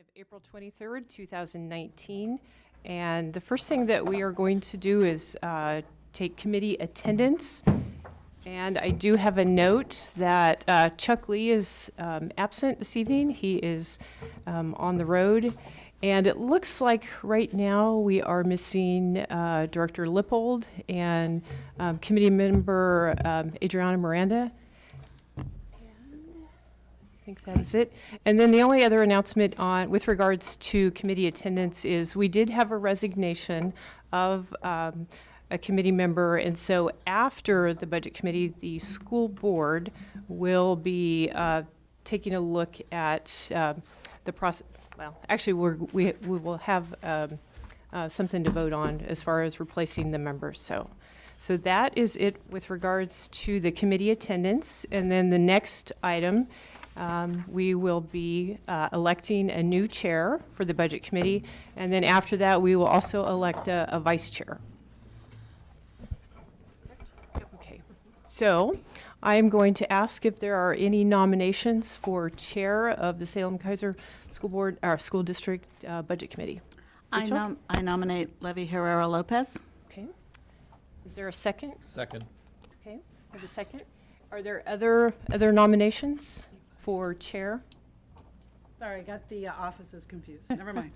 of April 23rd, 2019. And the first thing that we are going to do is take committee attendance. And I do have a note that Chuck Lee is absent this evening. He is on the road. And it looks like right now we are missing Director Lippold and committee member Adriana Miranda. I think that is it. And then the only other announcement with regards to committee attendance is we did have a resignation of a committee member, and so after the budget committee, the school board will be taking a look at the process. Well, actually, we will have something to vote on as far as replacing the members. So that is it with regards to the committee attendance. And then the next item, we will be electing a new chair for the budget committee. And then after that, we will also elect a vice chair. Okay. So I'm going to ask if there are any nominations for chair of the Salem-Keizer School Board, or School District Budget Committee. I nominate Levy Herrera Lopez. Okay. Is there a second? Second. Okay. I have a second. Are there other nominations for chair? Sorry, I got the offices confused. Never mind.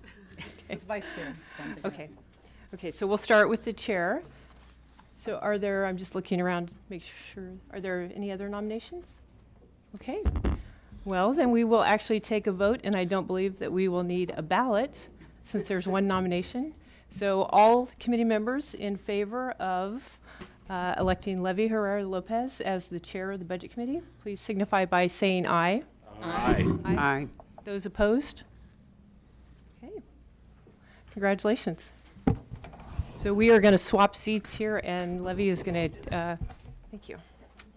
It's vice chair. Okay. Okay, so we'll start with the chair. So are there, I'm just looking around to make sure, are there any other nominations? Okay. Well, then we will actually take a vote, and I don't believe that we will need a ballot since there's one nomination. So all committee members in favor of electing Levy Herrera Lopez as the chair of the budget committee, please signify by saying aye. Aye. Aye. Those opposed? Okay. Congratulations. So we are going to swap seats here, and Levy is going to, thank you.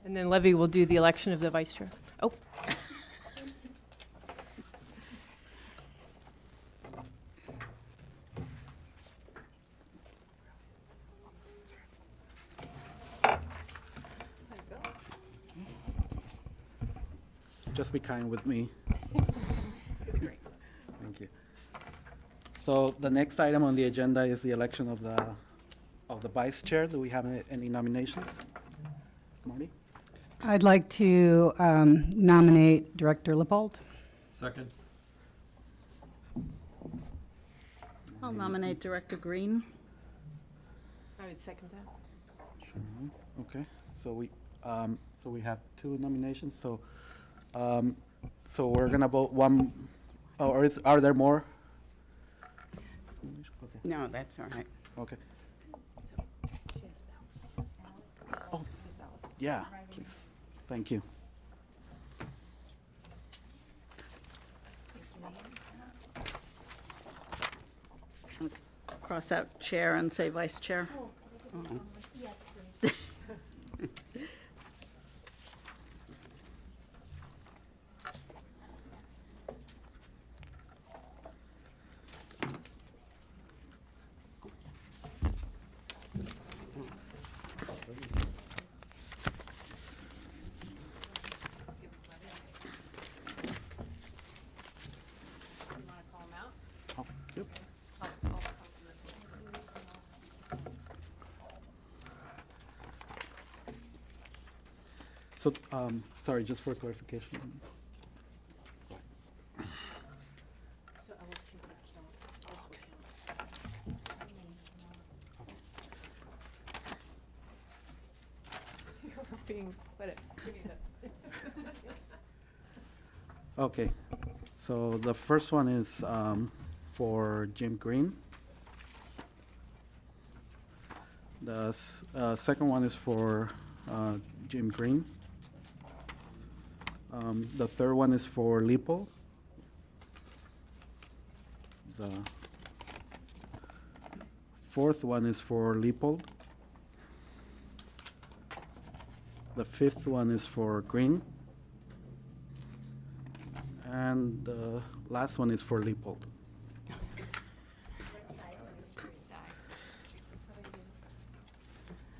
And then Levy will do the election of the vice chair. Oh. Just be kind with me. Thank you. So the next item on the agenda is the election of the vice chair. Do we have any nominations? Marty? I'd like to nominate Director Lippold. Second. I'll nominate Director Green. I would second that. Okay. So we have two nominations. So we're gonna vote one. Oh, or are there more? Okay. No, that's all right. Okay. So she has ballots. Oh, yeah, please. Thank you. Cross out chair and say vice chair. Yes, please. Oh, yep. So, sorry, just for clarification. So Ellis can count. You're being, let it, give me this. Okay, so the first one is for Jim Green. The second one is for Jim Green. The third one is for Lippold. The fourth one is for Lippold. The fifth one is for Green. And the last one is for Lippold.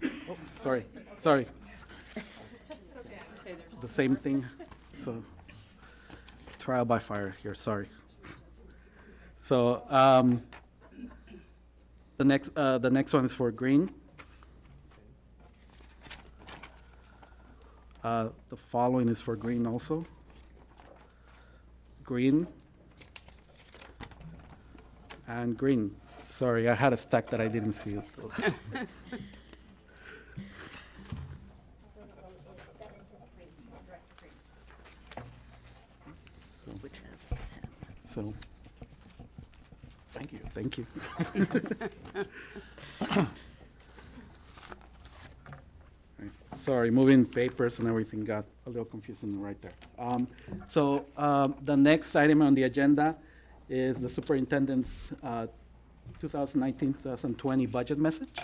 Oh, sorry. The same thing, so trial by fire here, sorry. So the next one is for green. The following is for green also. Green. And green. Sorry, I had a stack that I didn't see. So is 7-3, Director Green. Which adds to 10. So, thank you. Right, sorry, moving papers and everything got a little confusing right there. The next item on the agenda is the superintendent's 2019-2020 budget message.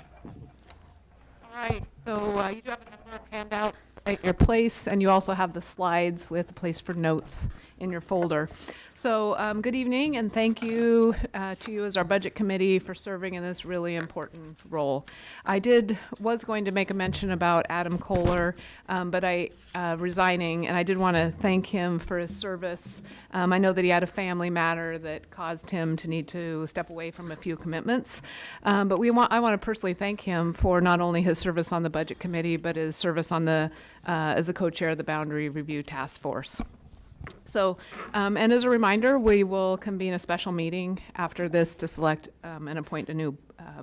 All right, so you do have a number of handouts at your place, and you also have the slides with a place for notes in your folder. So good evening, and thank you to you as our budget committee for serving in this really important role. I was going to make a mention about Adam Kohler, but resigning, and I did want to thank him for his service. I know that he had a family matter that caused him to need to step away from a few commitments, but I want to personally thank him for not only his service on the budget committee, but his service on as the co-chair of the Boundary Review Task Force. So, and as a reminder, we will convene a special meeting after this to select and appoint a new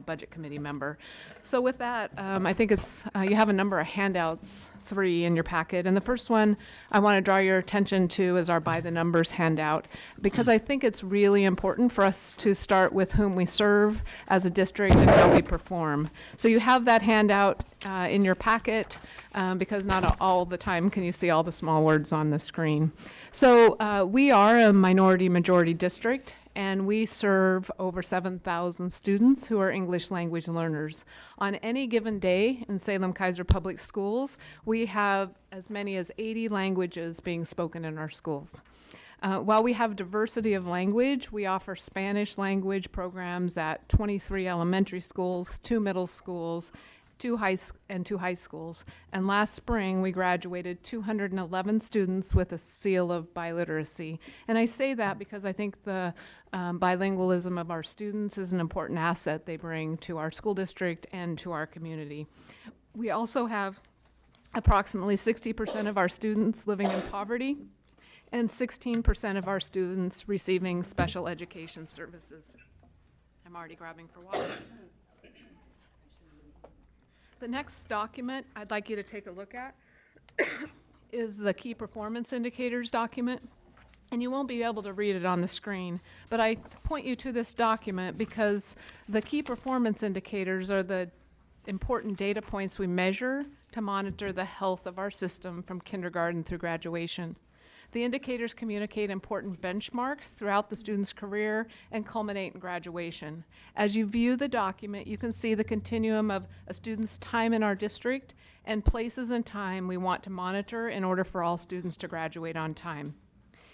budget committee member. So with that, I think you have a number of handouts, 3 in your packet. And the first one I want to draw your attention to is our By the Numbers handout, because I think it's really important for us to start with whom we serve as a district and how we perform. So you have that handout in your packet, because not all the time can you see all the small words on the screen. So we are a minority-majority district, and we serve over 7,000 students who are English language learners. On any given day in Salem-Keizer Public Schools, we have as many as 80 languages being spoken in our schools. While we have diversity of language, we offer Spanish language programs at 23 elementary schools, 2 middle schools, 2 high schools. And last spring, we graduated 211 students with a seal of biliteracy. And I say that because I think the bilingualism of our students is an important asset they bring to our school district and to our community. We also have approximately 60% of our students living in poverty and 16% of our students receiving special education services. I'm already grabbing for water. The next document I'd like you to take a look at is the Key Performance Indicators document. And you won't be able to read it on the screen, but I point you to this document because the key performance indicators are the important data points we measure to monitor the health of our system from kindergarten through graduation. The indicators communicate important benchmarks throughout the student's career and culminate in graduation. As you view the document, you can see the continuum of a student's time in our district and places in time we want to monitor in order for all students to graduate on time.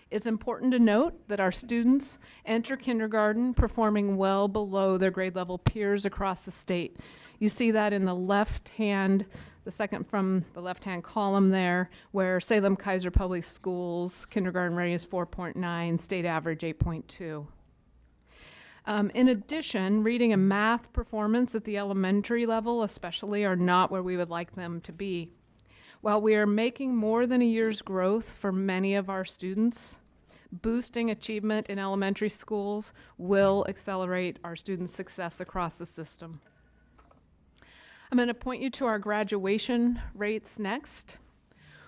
It's important to note that our students enter kindergarten performing well below their grade level peers across the state. You see that in the left-hand, the second from the left-hand column there, where Salem-Keizer Public Schools kindergarten readiness 4.9, state average 8.2. In addition, reading and math performance at the elementary level especially are not where we would like them to be. While we are making more than a year's growth for many of our students, boosting achievement in elementary schools will accelerate our student success across the system. I'm going to point you to our graduation rates next.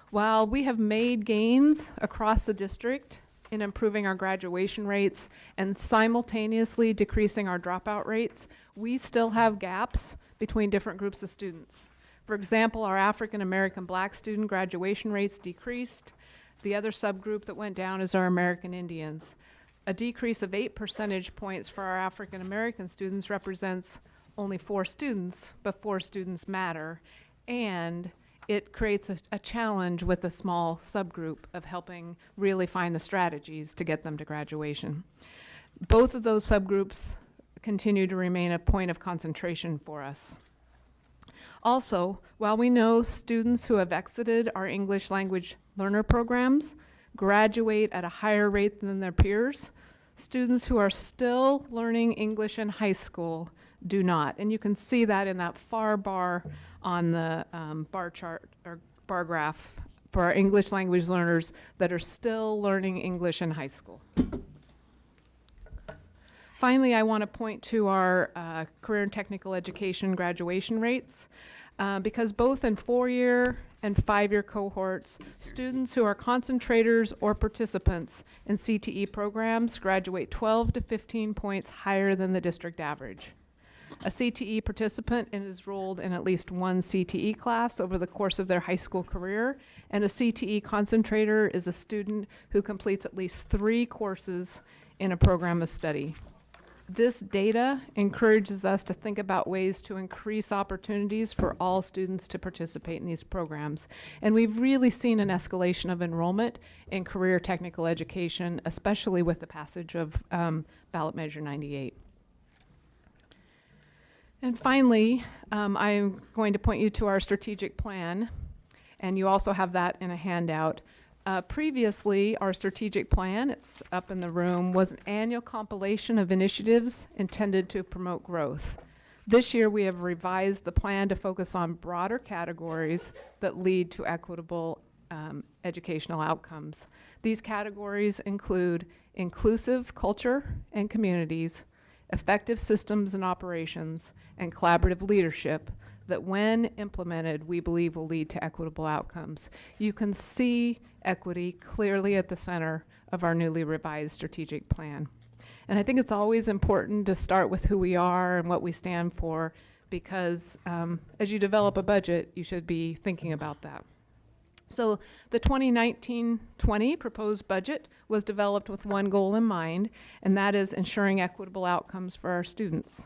While we have made gains across the district in improving our graduation rates and simultaneously decreasing our dropout rates, we still have gaps between different groups of students. For example, our African American Black student graduation rates decreased. The other subgroup that went down is our American Indians. A decrease of 8 percentage points for our African American students represents only 4 students, but 4 students matter. And it creates a challenge with a small subgroup of helping really find the strategies to get them to graduation. Both of those subgroups continue to remain a point of concentration for us. Also, while we know students who have exited our English language learner programs graduate at a higher rate than their peers, Students who are still learning English in high school do not. And you can see that in that far bar on the bar chart or bar graph for our English language learners that are still learning English in high school. Finally, I want to point to our career and technical education graduation rates, because both in 4-year and 5-year cohorts, students who are concentrators or participants in CTE programs graduate 12 to 15 points higher than the district average. A CTE participant is enrolled in at least one CTE class over the course of their high school career, and a CTE concentrator is a student who completes at least 3 courses in a program of study. This data encourages us to think about ways to increase opportunities for all students to participate in these programs. And we've really seen an escalation of enrollment in career technical education, especially with the passage of ballot measure 98. And finally, I'm going to point you to our strategic plan, and you also have that in a handout. Previously, our strategic plan, it's up in the room, was an annual compilation of initiatives intended to promote growth. This year, we have revised the plan to focus on broader categories that lead to equitable educational outcomes. These categories include inclusive culture and communities, effective systems and operations, and collaborative leadership that when implemented, we believe will lead to equitable outcomes. You can see equity clearly at the center of our newly revised strategic plan. And I think it's always important to start with who we are and what we stand for, because as you develop a budget, you should be thinking about that. So the 2019-20 proposed budget was developed with one goal in mind, and that is ensuring equitable outcomes for our students.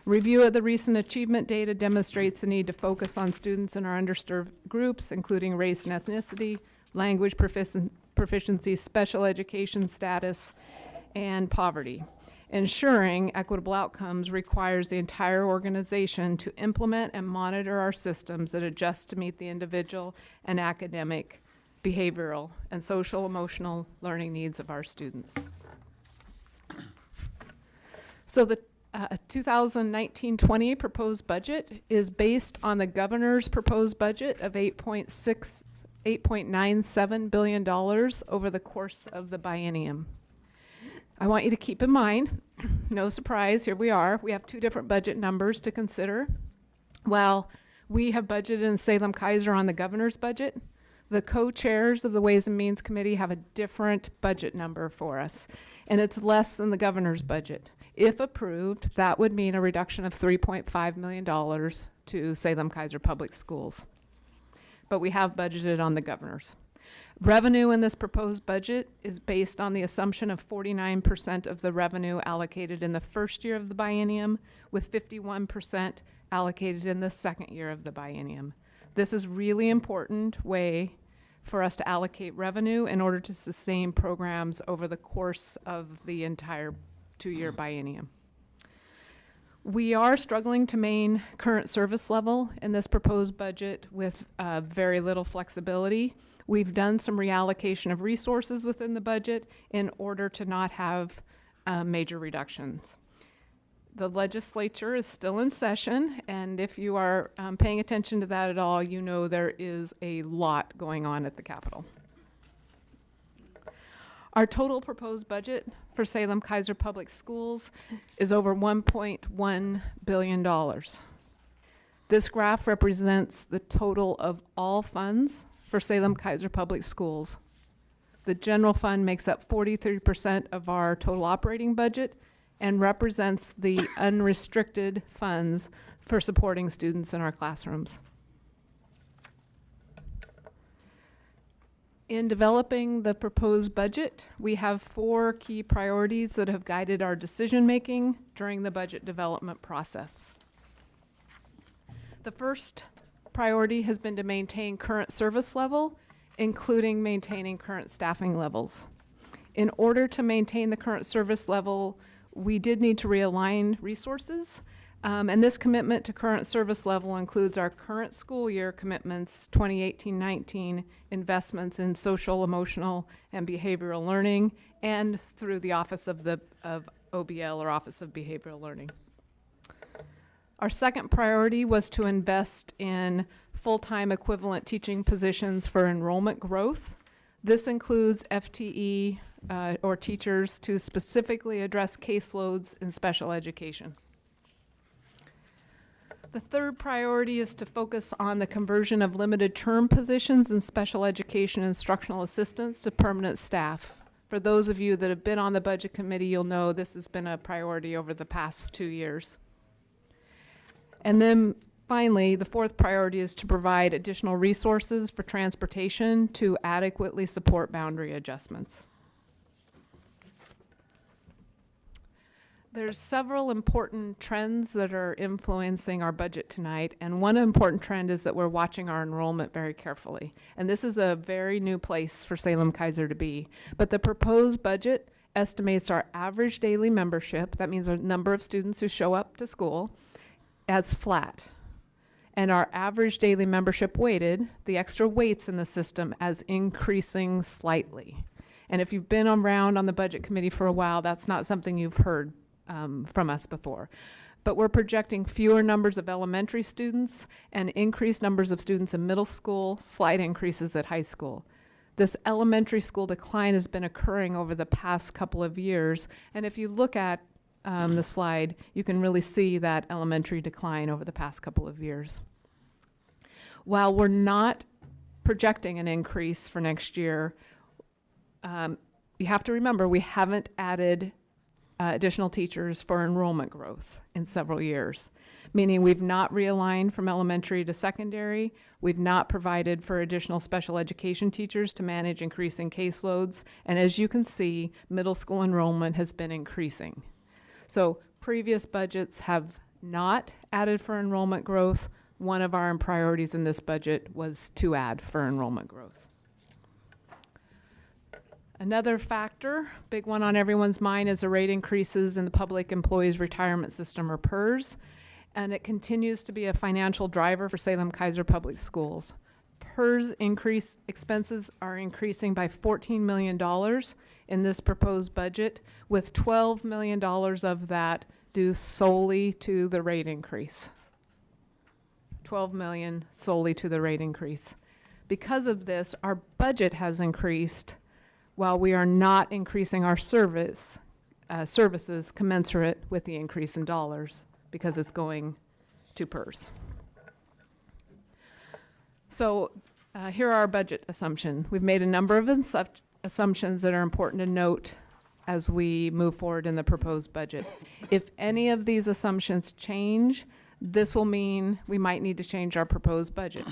Review of the recent achievement data demonstrates the need to focus on students in our underserved groups, including race and ethnicity, language proficiency, special education status, and poverty. Ensuring equitable outcomes requires the entire organization to implement and monitor our systems that adjust to meet the individual and academic, behavioral, and social emotional learning needs of our students. So the 2019-20 proposed budget is based on the governor's proposed budget of $8.97 billion over the course of the biennium. I want you to keep in mind, no surprise, here we are. We have 2 different budget numbers to consider. While we have budgeted in Salem-Keizer on the governor's budget, the co-chairs of the Ways and Means Committee have a different budget number for us, and it's less than the governor's budget. If approved, that would mean a reduction of $3.5 million to Salem-Keizer Public Schools. But we have budgeted on the governor's. Revenue in this proposed budget is based on the assumption of 49% of the revenue allocated in the first year of the biennium, with 51% allocated in the second year of the biennium. This is really important way for us to allocate revenue in order to sustain programs over the course of the entire 2-year biennium. We are struggling to maintain current service level in this proposed budget with very little flexibility. We've done some reallocation of resources within the budget in order to not have major reductions. The legislature is still in session, and if you are paying attention to that at all, you know there is a lot going on at the Capitol. Our total proposed budget for Salem-Keizer Public Schools is over $1.1 billion. This graph represents the total of all funds for Salem-Keizer Public Schools. The general fund makes up 43% of our total operating budget and represents the unrestricted funds for supporting students in our classrooms. In developing the proposed budget, we have 4 key priorities that have guided our decision-making during the budget development process. The first priority has been to maintain current service level, including maintaining current staffing levels. In order to maintain the current service level, we did need to realign resources. And this commitment to current service level includes our current school year commitments, 2018-19, investments in social, emotional, and behavioral learning, and through the Office of OBL, or Office of Behavioral Learning. Our second priority was to invest in full-time equivalent teaching positions for enrollment growth. This includes FTE or teachers to specifically address caseloads in special education. The third priority is to focus on the conversion of limited term positions in special education instructional assistants to permanent staff. For those of you that have been on the budget committee, you'll know this has been a priority over the past 2 years. And then finally, the fourth priority is to provide additional resources for transportation to adequately support boundary adjustments. There's several important trends that are influencing our budget tonight, and one important trend is that we're watching our enrollment very carefully. And this is a very new place for Salem-Keizer to be. But the proposed budget estimates our average daily membership, that means the number of students who show up to school, as flat. And our average daily membership weighted, the extra weights in the system, as increasing slightly. And if you've been around on the budget committee for a while, that's not something you've heard from us before. But we're projecting fewer numbers of elementary students and increased numbers of students in middle school, slight increases at high school. This elementary school decline has been occurring over the past couple of years, and if you look at the slide, you can really see that elementary decline over the past couple of years. While we're not projecting an increase for next year, you have to remember we haven't added additional teachers for enrollment growth in several years, meaning we've not realigned from elementary to secondary, we've not provided for additional special education teachers to manage increasing caseloads, and as you can see, middle school enrollment has been increasing. So previous budgets have not added for enrollment growth. One of our priorities in this budget was to add for enrollment growth. Another factor, big one on everyone's mind, is the rate increases in the Public Employees Retirement System, or PERS, and it continues to be a financial driver for Salem-Keizer Public Schools. PERS expenses are increasing by $14 million in this proposed budget, with $12 million of that due solely to the rate increase. $12 million solely to the rate increase. Because of this, our budget has increased while we are not increasing our services commensurate with the increase in dollars, because it's going to PERS. So here are our budget assumptions. We've made a number of assumptions that are important to note as we move forward in the proposed budget. If any of these assumptions change, this will mean we might need to change our proposed budget.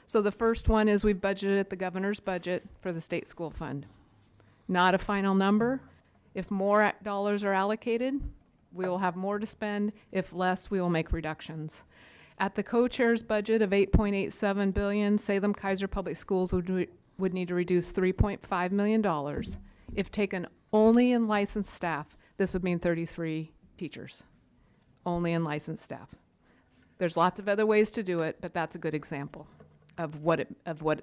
So the first one is we've budgeted the governor's budget for the state school fund. Not a final number. If more dollars are allocated, we will have more to spend. If less, we will make reductions. At the co-chair's budget of $8.87 billion, Salem-Keizer Public Schools would need to reduce $3.5 million. If taken only in licensed staff, this would mean 33 teachers, only in licensed staff. There's lots of other ways to do it, but that's a good example of what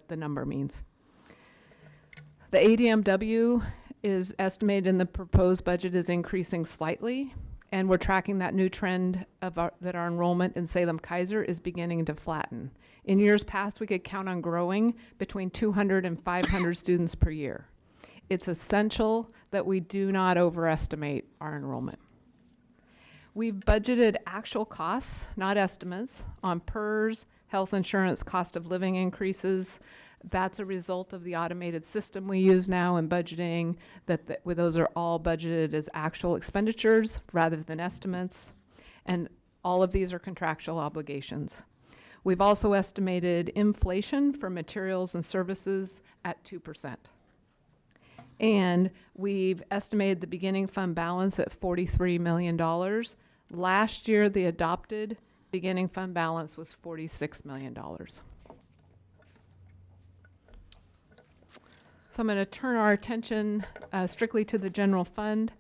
the number means. The ADMW is estimated in the proposed budget is increasing slightly, and we're tracking that new trend of that our enrollment in Salem-Keizer is beginning to flatten. In years past, we could count on growing between 200 and 500 students per year. It's essential that we do not overestimate our enrollment. We've budgeted actual costs, not estimates, on PERS, health insurance, cost of living increases. That's a result of the automated system we use now in budgeting, where those are all budgeted as actual expenditures rather than estimates. And all of these are contractual obligations. We've also estimated inflation for materials and services at 2%. And we've estimated the beginning fund balance at $43 million. Last year, the adopted beginning fund balance was $46 million. So I'm going to turn our attention strictly to the general fund.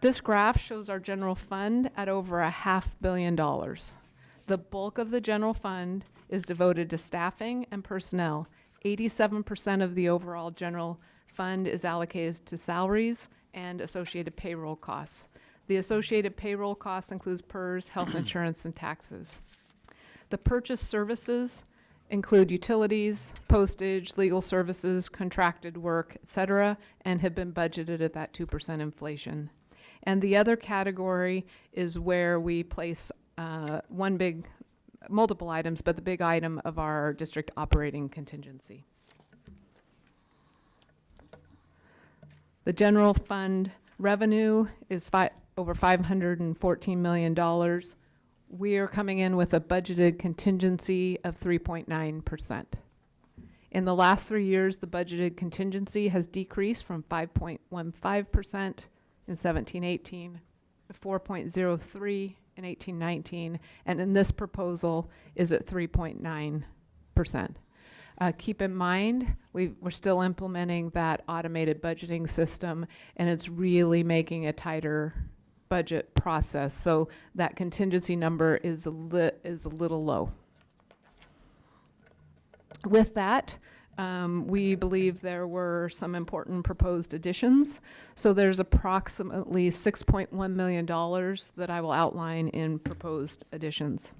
This graph shows our general fund at over $500 million. The bulk of the general fund is devoted to staffing and personnel. 87% of the overall general fund is allocated to salaries and associated payroll costs. The associated payroll costs includes PERS, health insurance, and taxes. The purchase services include utilities, postage, legal services, contracted work, etc., and have been budgeted at that 2% inflation. And the other category is where we place multiple items, but the big item of our district operating contingency. The general fund revenue is over $514 million. We are coming in with a budgeted contingency of 3.9%. In the last 3 years, the budgeted contingency has decreased from 5.15% in 17-18 to 4.03 in 18-19, and in this proposal is at 3.9%. Keep in mind, we're still implementing that automated budgeting system, and it's really making a tighter budget process. So that contingency number is a little low. With that, we believe there were some important proposed additions. So there's approximately $6.1 million that I will outline in proposed additions.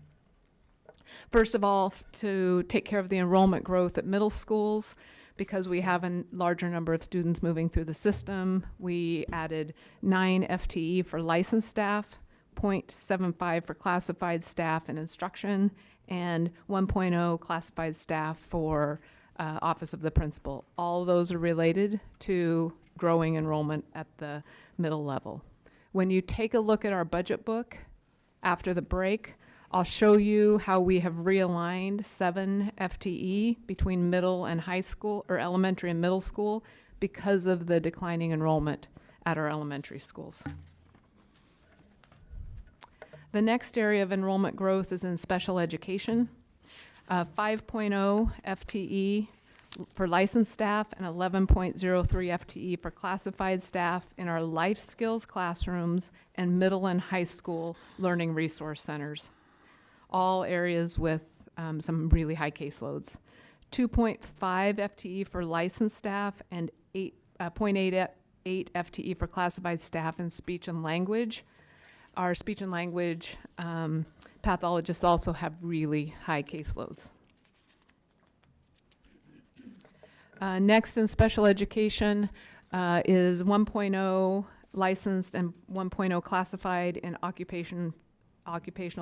First of all, to take care of the enrollment growth at middle schools, because we have a larger number of students moving through the system, we added 9 FTE for licensed staff, 0.75 for classified staff and instruction, and 1.0 classified staff for Office of the Principal. All of those are related to growing enrollment at the middle level. When you take a look at our budget book after the break, I'll show you how we have realigned 7 FTE between middle and high school, or elementary and middle school, because of the declining enrollment at our elementary schools. The next area of enrollment growth is in special education. 5.0 FTE for licensed staff and 11.03 FTE for classified staff in our life skills classrooms and middle and high school learning resource centers. All areas with some really high caseloads. 2.5 FTE for licensed staff and 0.88 FTE for classified staff in speech and language. Our speech and language pathologists also have really high caseloads. Next in special education is 1.0 licensed and 1.0 classified in occupational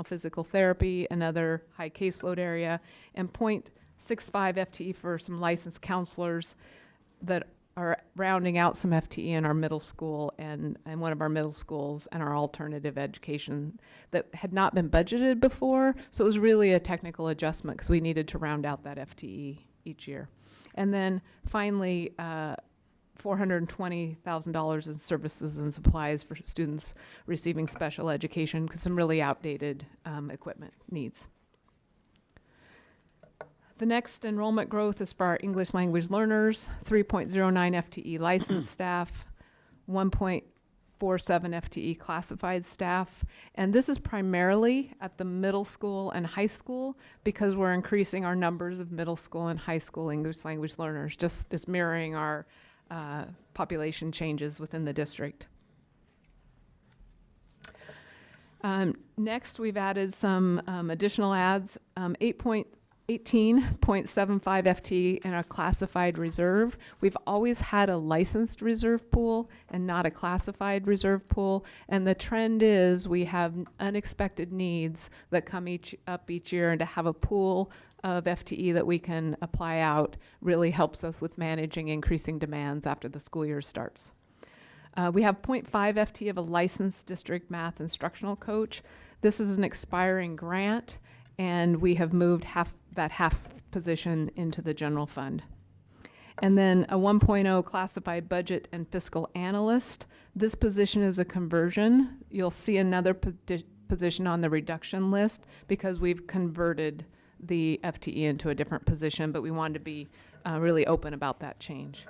physical therapy, another high caseload area, and 0.65 FTE for some licensed counselors that are rounding out some FTE in our middle school and one of our middle schools and our alternative education that had not been budgeted before. So it was really a technical adjustment because we needed to round out that FTE each year. And then finally, $420,000 in services and supplies for students receiving special education because some really outdated equipment needs. The next enrollment growth is for our English language learners, 3.09 FTE licensed staff, 1.47 FTE classified staff. And this is primarily at the middle school and high school because we're increasing our numbers of middle school and high school English language learners, just as mirroring our population changes within the district. Next, we've added some additional adds, 18.75 FTE in our classified reserve. We've always had a licensed reserve pool and not a classified reserve pool, and the trend is we have unexpected needs that come up each year, and to have a pool of FTE that we can apply out really helps us with managing increasing demands after the school year starts. We have 0.5 FTE of a licensed district math instructional coach. This is an expiring grant, and we have moved that half position into the general fund. And then a 1.0 classified budget and fiscal analyst. This position is a conversion. You'll see another position on the reduction list because we've converted the FTE into a different position, but we wanted to be really open about that change.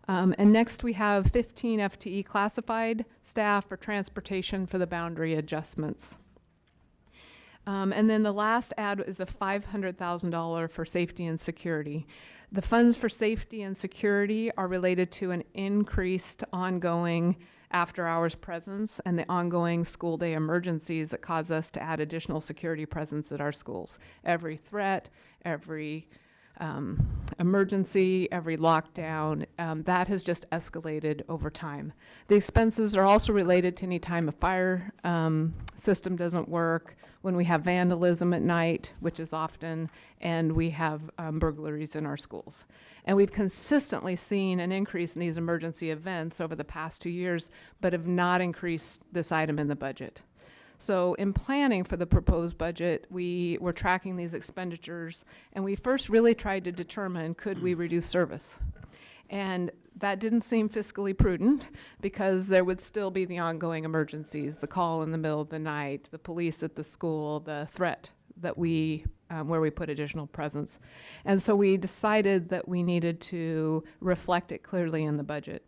And next, we have 15 FTE classified staff for transportation for the boundary adjustments. And then the last add is a $500,000 for safety and security. The funds for safety and security are related to an increased ongoing after-hours presence and the ongoing school day emergencies that cause us to add additional security presence at our schools. Every threat, every emergency, every lockdown, that has just escalated over time. The expenses are also related to any time a fire system doesn't work, when we have vandalism at night, which is often, and we have burglaries in our schools. And we've consistently seen an increase in these emergency events over the past 2 years, but have not increased this item in the budget. So in planning for the proposed budget, we were tracking these expenditures, and we first really tried to determine, could we reduce service? And that didn't seem fiscally prudent because there would still be the ongoing emergencies, the call in the middle of the night, the police at the school, the threat that where we put additional presence. And so we decided that we needed to reflect it clearly in the budget.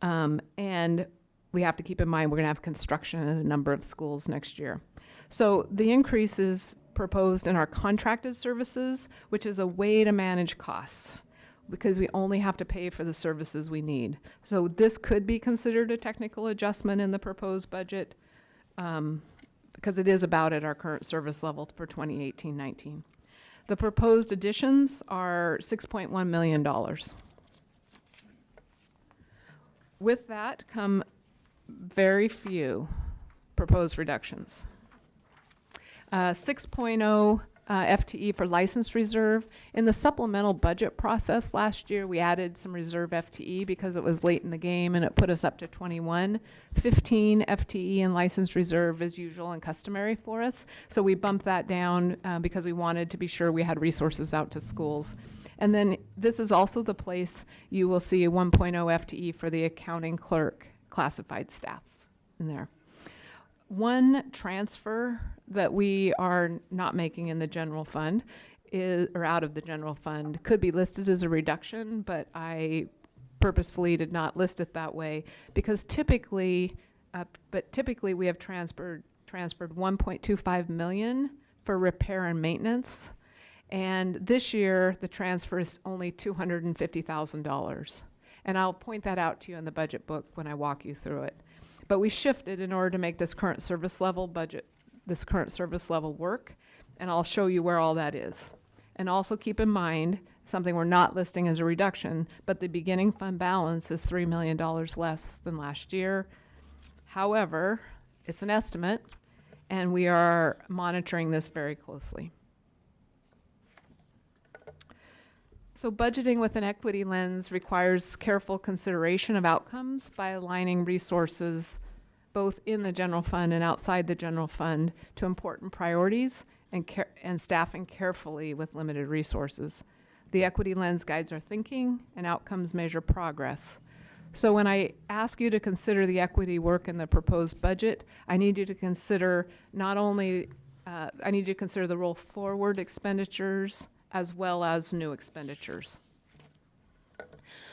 And we have to keep in mind we're going to have construction in a number of schools next year. So the increase is proposed in our contracted services, which is a way to manage costs, because we only have to pay for the services we need. So this could be considered a technical adjustment in the proposed budget because it is about at our current service level for 2018-19. The proposed additions are $6.1 million. With that come very few proposed reductions. 6.0 FTE for license reserve. In the supplemental budget process last year, we added some reserve FTE because it was late in the game and it put us up to 21. 15 FTE in license reserve is usual and customary for us. So we bumped that down because we wanted to be sure we had resources out to schools. And then this is also the place you will see a 1.0 FTE for the accounting clerk classified staff in there. One transfer that we are not making in the general fund or out of the general fund could be listed as a reduction, but I purposefully did not list it that way because typically we have transferred 1.25 million for repair and maintenance. And this year the transfer is only $250,000. And I'll point that out to you in the budget book when I walk you through it. But we shifted in order to make this current service level work, and I'll show you where all that is. And also keep in mind, something we're not listing as a reduction, but the beginning fund balance is $3 million less than last year. However, it's an estimate, and we are monitoring this very closely. So budgeting with an equity lens requires careful consideration of outcomes by aligning resources both in the general fund and outside the general fund to important priorities and staffing carefully with limited resources. The equity lens guides our thinking and outcomes measure progress. So when I ask you to consider the equity work in the proposed budget, I need you to consider not only, I need you to consider the roll forward expenditures as well as new expenditures.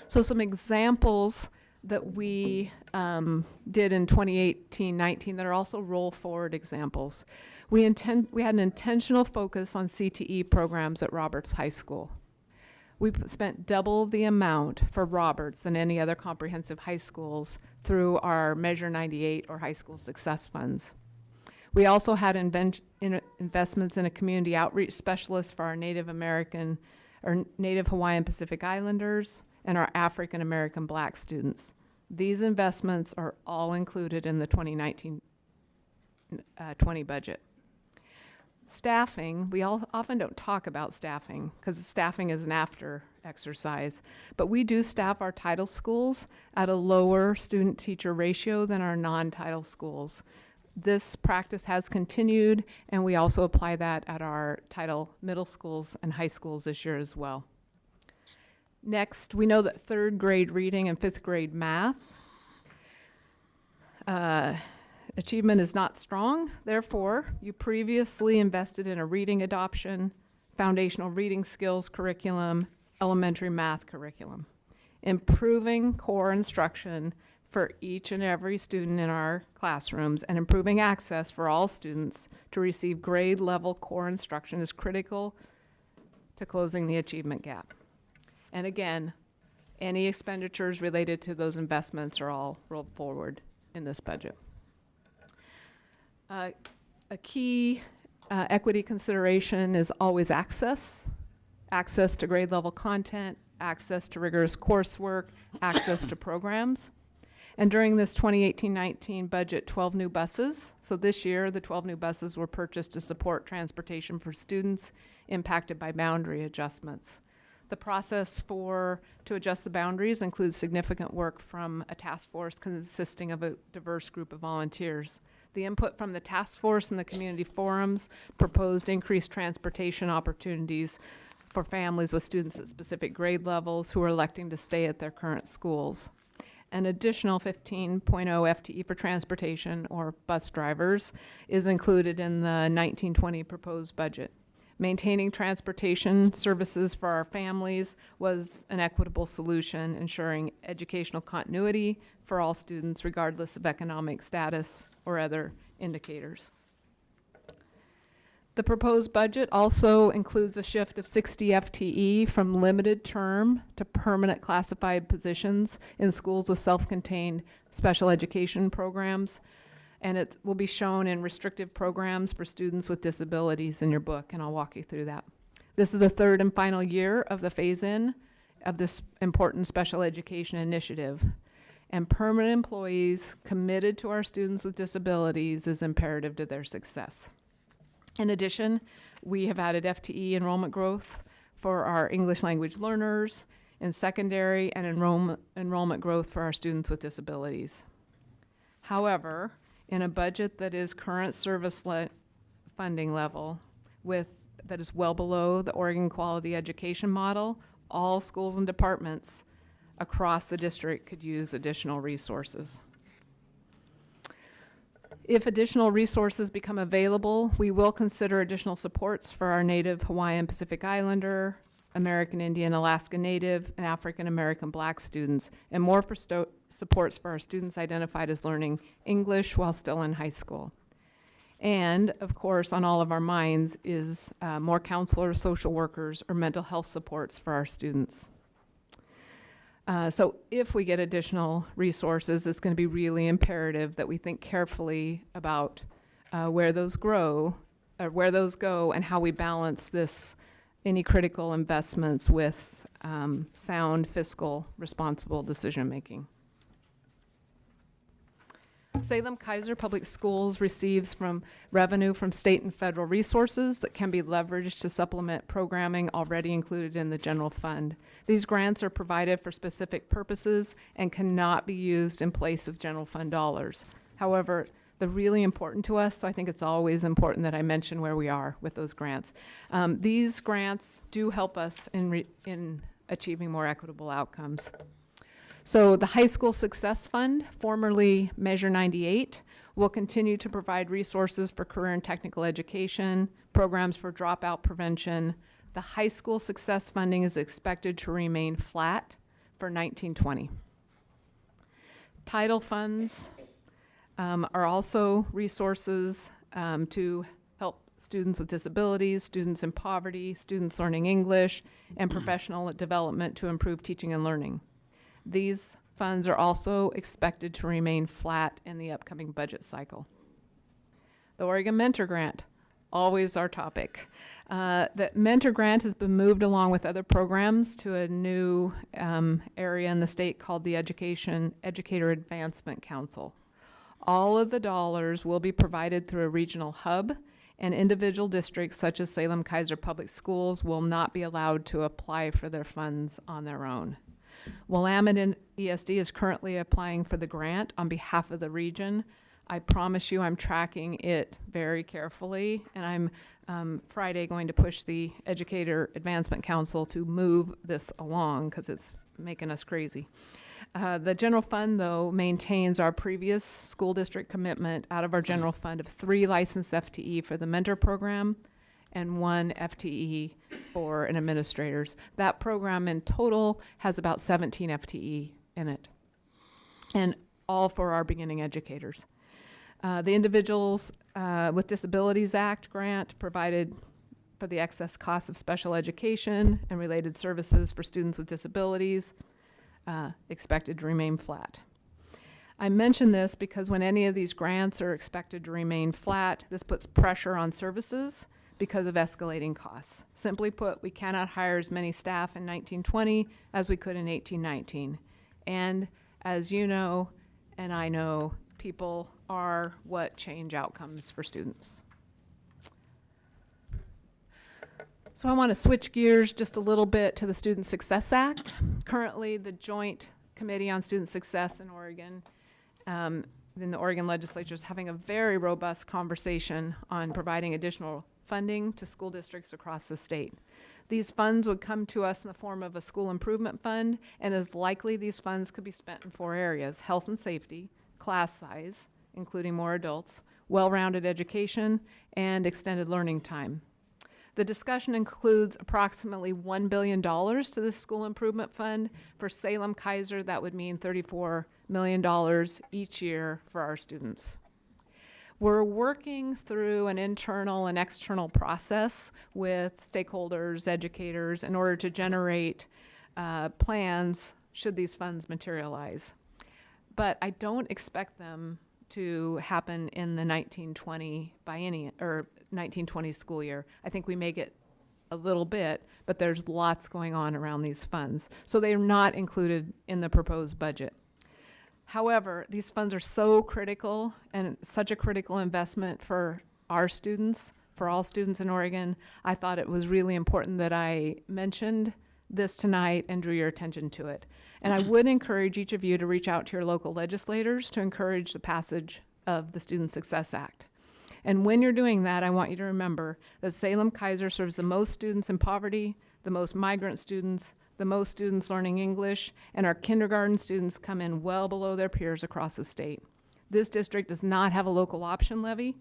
So some examples that we did in 2018-19 that are also roll forward examples. We had an intentional focus on CTE programs at Roberts High School. We spent double the amount for Roberts than any other comprehensive high schools through our Measure 98 or high school success funds. We also had investments in a community outreach specialist for our Native American or Native Hawaiian Pacific Islanders and our African American Black students. These investments are all included in the 2019-20 budget. Staffing, we often don't talk about staffing because staffing is an after exercise, but we do staff our title schools at a lower student-teacher ratio than our non-title schools. This practice has continued, and we also apply that at our title middle schools and high schools this year as well. Next, we know that 3rd grade reading and 5th grade math achievement is not strong. Therefore, you previously invested in a reading adoption, foundational reading skills curriculum, elementary math curriculum. improving core instruction for each and every student in our classrooms, and improving access for all students to receive grade level core instruction is critical to closing the achievement gap. And again, any expenditures related to those investments are all rolled forward in this budget. A key equity consideration is always access to grade level content, access to rigorous coursework, access to programs. And during this 2018-19 budget, 12 new buses. So this year, the 12 new buses were purchased to support transportation for students impacted by boundary adjustments. The process to adjust the boundaries includes significant work from a task force consisting of a diverse group of volunteers. The input from the task force and the community forums proposed increased transportation opportunities for families with students at specific grade levels who are electing to stay at their current schools. An additional 15.0 FTE for transportation, or bus drivers, is included in the 1920 proposed budget. Maintaining transportation services for our families was an equitable solution, ensuring educational continuity for all students regardless of economic status or other indicators. The proposed budget also includes a shift of 60 FTE from limited term to permanent classified positions in schools with self-contained special education programs. And it will be shown in restrictive programs for students with disabilities in your book, and I'll walk you through that. This is the third and final year of the phase-in of this important special education initiative. And permanent employees committed to our students with disabilities is imperative to their success. In addition, we have added FTE enrollment growth for our English language learners in secondary, and enrollment growth for our students with disabilities. However, in a budget that is current service funding level that is well below the Oregon Quality Education Model, all schools and departments across the district could use additional resources. If additional resources become available, we will consider additional supports for our Native Hawaiian Pacific Islander, American Indian, Alaska Native, and African American Black students, and more for supports for our students identified as learning English while still in high school. And, of course, on all of our minds is more counselors, social workers, or mental health supports for our students. So if we get additional resources, it's going to be really imperative that we think carefully about where those go, and how we balance any critical investments with sound, fiscal, responsible decision-making. Salem-Keizer Public Schools receives revenue from state and federal resources that can be leveraged to supplement programming already included in the general fund. These grants are provided for specific purposes and cannot be used in place of general fund dollars. However, they're really important to us, so I think it's always important that I mention where we are with those grants. These grants do help us in achieving more equitable outcomes. So the High School Success Fund, formerly Measure 98, will continue to provide resources for career and technical education, programs for dropout prevention. The high school success funding is expected to remain flat for 1920. Title funds are also resources to help students with disabilities, students in poverty, students learning English, and professional development to improve teaching and learning. These funds are also expected to remain flat in the upcoming budget cycle. The Oregon Mentor Grant, always our topic. The Mentor Grant has been moved along with other programs to a new area in the state called the Educator Advancement Council. All of the dollars will be provided through a regional hub, and individual districts such as Salem-Keizer Public Schools will not be allowed to apply for their funds on their own. Willamette ESD is currently applying for the grant on behalf of the region. I promise you I'm tracking it very carefully, and I'm Friday going to push the Educator Advancement Council to move this along because it's making us crazy. The general fund, though, maintains our previous school district commitment out of our general fund of 3 licensed FTE for the mentor program and 1 FTE for an administrators. That program in total has about 17 FTE in it, and all for our beginning educators. The Individuals with Disabilities Act grant provided for the excess costs of special education and related services for students with disabilities, expected to remain flat. I mention this because when any of these grants are expected to remain flat, this puts pressure on services because of escalating costs. Simply put, we cannot hire as many staff in 1920 as we could in 1819. And as you know, and I know, people are what change outcomes for students. So I want to switch gears just a little bit to the Student Success Act. Currently, the Joint Committee on Student Success in Oregon, in the Oregon legislature, is having a very robust conversation on providing additional funding to school districts across the state. These funds would come to us in the form of a school improvement fund, and is likely these funds could be spent in 4 areas: health and safety, class size, including more adults, well-rounded education, and extended learning time. The discussion includes approximately $1 billion to the school improvement fund. For Salem-Keizer, that would mean $34 million each year for our students. We're working through an internal and external process with stakeholders, educators, in order to generate plans should these funds materialize. But I don't expect them to happen in the 1920 school year. I think we may get a little bit, but there's lots going on around these funds. So they're not included in the proposed budget. However, these funds are so critical and such a critical investment for our students, for all students in Oregon. I thought it was really important that I mentioned this tonight and drew your attention to it. And I would encourage each of you to reach out to your local legislators to encourage the passage of the Student Success Act. And when you're doing that, I want you to remember that Salem-Keizer serves the most students in poverty, the most migrant students, the most students learning English, and our kindergarten students come in well below their peers across the state. This district does not have a local option levy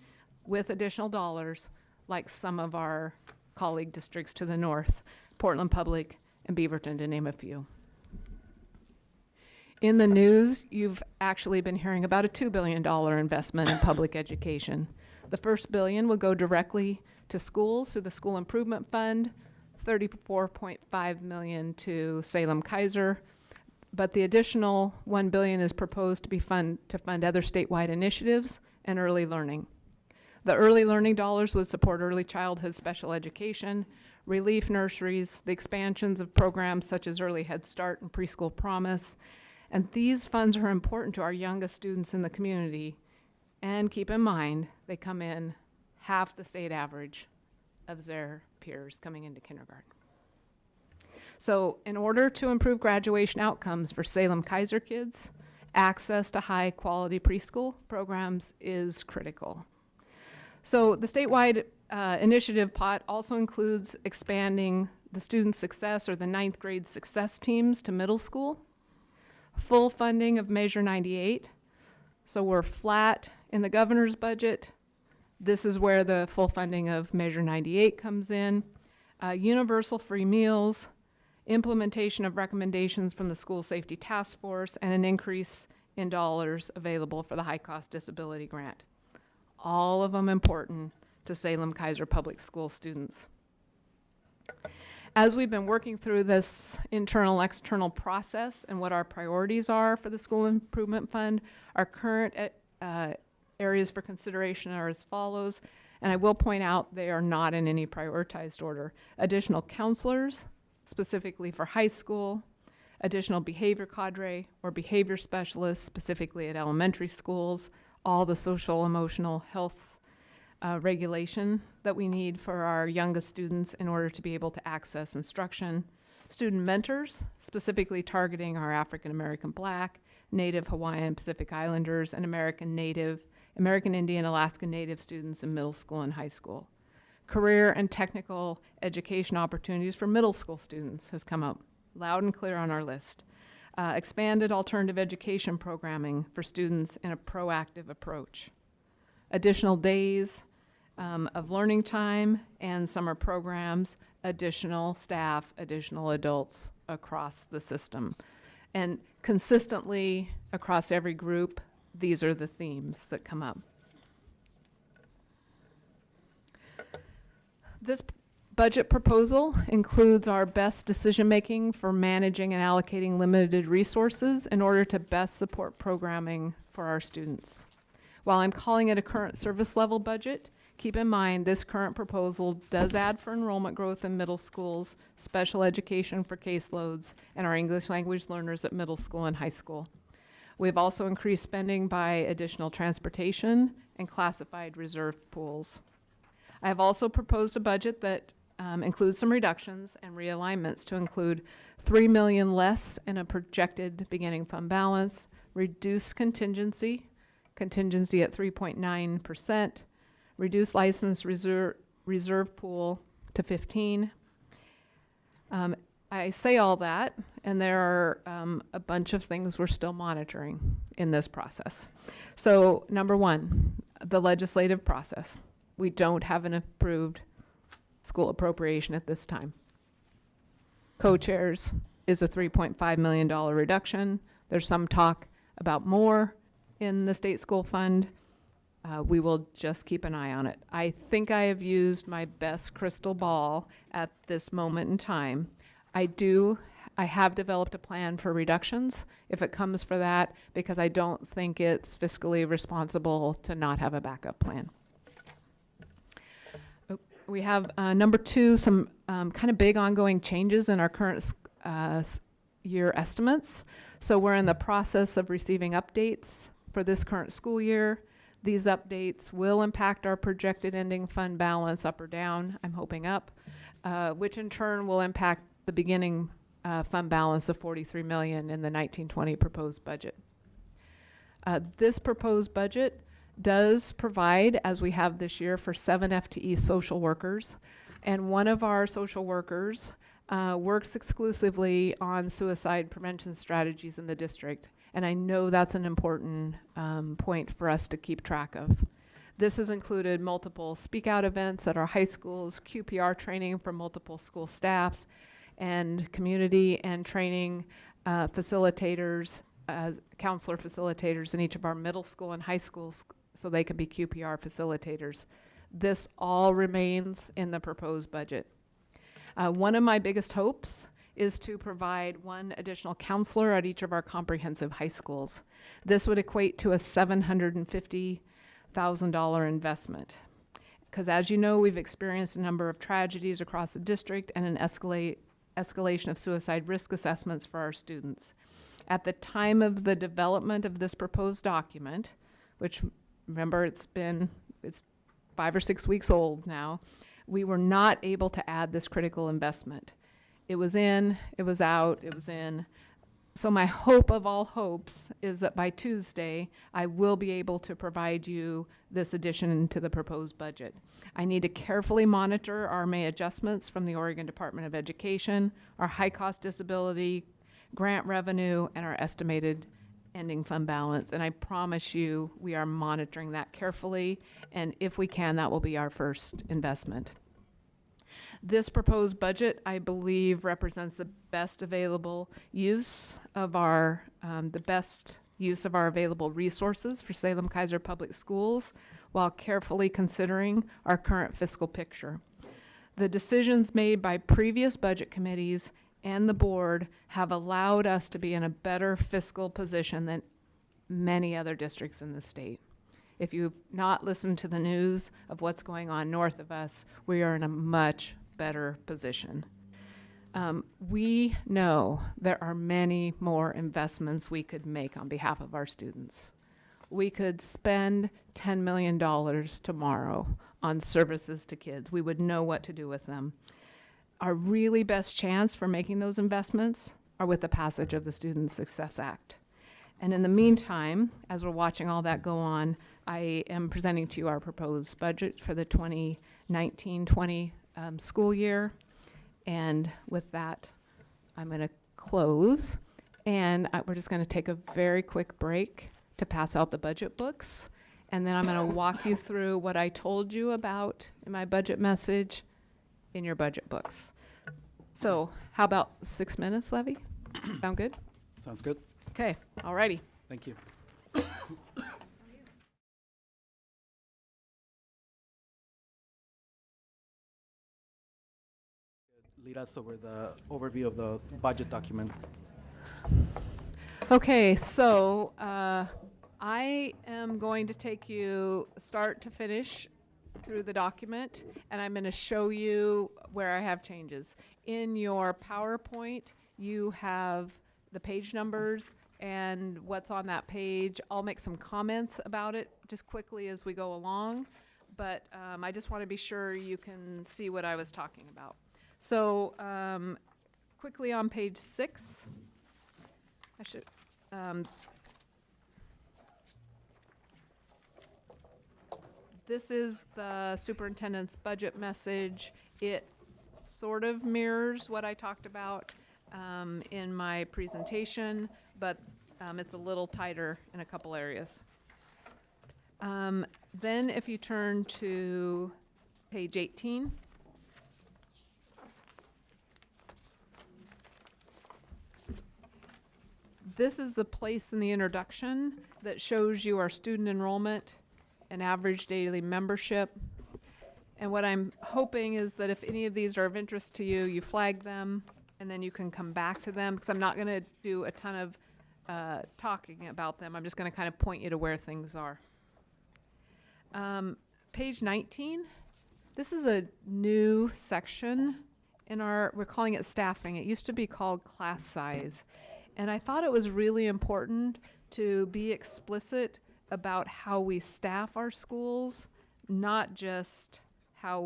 with additional dollars like some of our colleague districts to the north, Portland Public and Beaverton, to name a few. In the news, you've actually been hearing about a $2 billion investment in public education. The first $1 billion will go directly to schools through the School Improvement Fund, $34.5 million to Salem-Keizer, but the additional $1 billion is proposed to fund other statewide initiatives and early learning. The early learning dollars would support early childhood special education, relief nurseries, the expansions of programs such as Early Head Start and Preschool Promise, and these funds are important to our youngest students in the community. And keep in mind, they come in half the state average of their peers coming into kindergarten. So in order to improve graduation outcomes for Salem-Keizer kids, access to high quality preschool programs is critical. So the statewide initiative pot also includes expanding the student success or the 9th grade success teams to middle school, full funding of Measure 98. So we're flat in the governor's budget. This is where the full funding of Measure 98 comes in. Universal free meals, implementation of recommendations from the School Safety Task Force, and an increase in dollars available for the high-cost disability grant. All of them important to Salem-Keizer public school students. As we've been working through this internal, external process and what our priorities are for the School Improvement Fund, our current areas for consideration are as follows, and I will point out they are not in any prioritized order. Additional counselors, specifically for high school, additional behavior cadre or behavior specialists, specifically at elementary schools, all the social, emotional health regulation that we need for our youngest students in order to be able to access instruction. Student mentors, specifically targeting our African American, Black, Native Hawaiian, Pacific Islanders, and American Native, American Indian, Alaska Native students in middle school and high school. Career and technical education opportunities for middle school students has come up loud and clear on our list. Expanded alternative education programming for students in a proactive approach. Additional days of learning time and summer programs, additional staff, additional adults across the system. And consistently across every group, these are the themes that come up. This budget proposal includes our best decision-making for managing and allocating limited resources in order to best support programming for our students. While I'm calling it a current service level budget, keep in mind this current proposal does add for enrollment growth in middle schools, special education for caseloads, and our English language learners at middle school and high school. We've also increased spending by additional transportation and classified reserve pools. I have also proposed a budget that includes some reductions and realignments to include $3 million less in a projected beginning fund balance, reduce contingency at 3.9%, reduce license reserve pool to 15. I say all that, and there are a bunch of things we're still monitoring in this process. So, number one, the legislative process. We don't have an approved school appropriation at this time. Co-chairs is a $3.5 million reduction. There's some talk about more in the state school fund. We will just keep an eye on it. I think I have used my best crystal ball at this moment in time. I have developed a plan for reductions if it comes for that, because I don't think it's fiscally responsible to not have a backup plan. We have, number two, some kind of big ongoing changes in our current year estimates. So we're in the process of receiving updates for this current school year. These updates will impact our projected ending fund balance up or down, I'm hoping up, which in turn will impact the beginning fund balance of $43 million in the 1920 proposed budget. This proposed budget does provide, as we have this year, for 7 FTE social workers. And one of our social workers works exclusively on suicide prevention strategies in the district. And I know that's an important point for us to keep track of. This has included multiple speak out events at our high schools, QPR training for multiple school staffs, and community and training facilitators, counselor facilitators in each of our middle school and high schools so they can be QPR facilitators. This all remains in the proposed budget. One of my biggest hopes is to provide 1 additional counselor at each of our comprehensive high schools. This would equate to a $750,000 investment. Because as you know, we've experienced a number of tragedies across the district and an escalation of suicide risk assessments for our students. At the time of the development of this proposed document, which remember it's 5 or 6 weeks old now, we were not able to add this critical investment. It was in, it was out, it was in. So my hope of all hopes is that by Tuesday, I will be able to provide you this addition to the proposed budget. I need to carefully monitor our May adjustments from the Oregon Department of Education, our high-cost disability, grant revenue, and our estimated ending fund balance. And I promise you, we are monitoring that carefully. And if we can, that will be our first investment. This proposed budget, I believe, represents the best available use of our, available resources for Salem-Keizer Public Schools, while carefully considering our current fiscal picture. The decisions made by previous budget committees and the board have allowed us to be in a better fiscal position than many other districts in the state. If you've not listened to the news of what's going on north of us, we are in a much better position. We know there are many more investments we could make on behalf of our students. We could spend $10 million tomorrow on services to kids. We would know what to do with them. Our really best chance for making those investments are with the passage of the Student Success Act. And in the meantime, as we're watching all that go on, I am presenting to you our proposed budget for the 2019-20 school year. And with that, I'm going to close. And we're just going to take a very quick break to pass out the budget books. and then I'm going to walk you through what I told you about in my budget message in your budget books. So how about 6 minutes, Levy? Sound good? Sounds good. Okay, all righty. Thank you. Lead us over the overview of the budget document. Okay, so I am going to take you start to finish through the document, and I'm going to show you where I have changes. In your PowerPoint, you have the page numbers and what's on that page. I'll make some comments about it just quickly as we go along, but I just want to be sure you can see what I was talking about. So quickly on page 6, I should, this is the superintendent's budget message. It sort of mirrors what I talked about in my presentation, but it's a little tighter in a couple areas. Then if you turn to page 18, this is the place in the introduction that shows you our student enrollment and average daily membership. And what I'm hoping is that if any of these are of interest to you, you flag them, and then you can come back to them, because I'm not going to do a ton of talking about them. I'm just going to kind of point you to where things are. Page 19, this is a new section in we're calling it staffing. It used to be called class size. And I thought it was really important to be explicit about how we staff our schools, not just a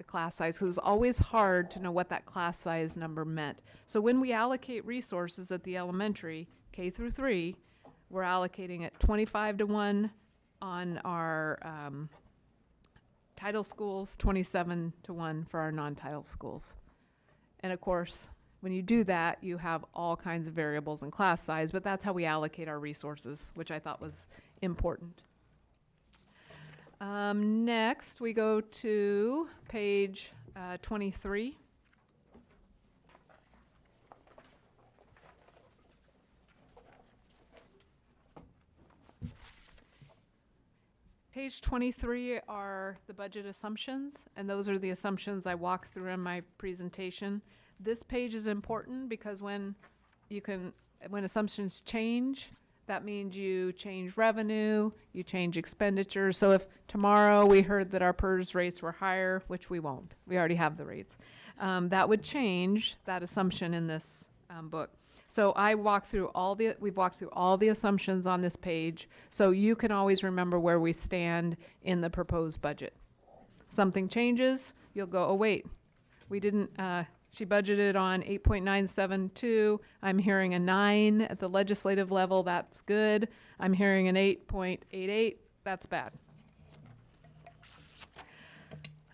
class size, because it was always hard to know what that class size number meant. So when we allocate resources at the elementary, K through 3, we're allocating it 25-1 on our title schools, 27-1 for our non-title schools. And of course, when you do that, you have all kinds of variables in class size, but that's how we allocate our resources, which I thought was important. Next, we go to page 23. Page 23 are the budget assumptions, and those are the assumptions I walked through in my presentation. This page is important because when assumptions change, that means you change revenue, you change expenditures. So if tomorrow we heard that our PERS rates were higher, which we won't, we already have the rates, that would change that assumption in this book. So we've walked through all the assumptions on this page, so you can always remember where we stand in the proposed budget. Something changes, you'll go, oh wait, we didn't, she budgeted on 8.972. I'm hearing a 9 at the legislative level. That's good. I'm hearing an 8.88. That's bad.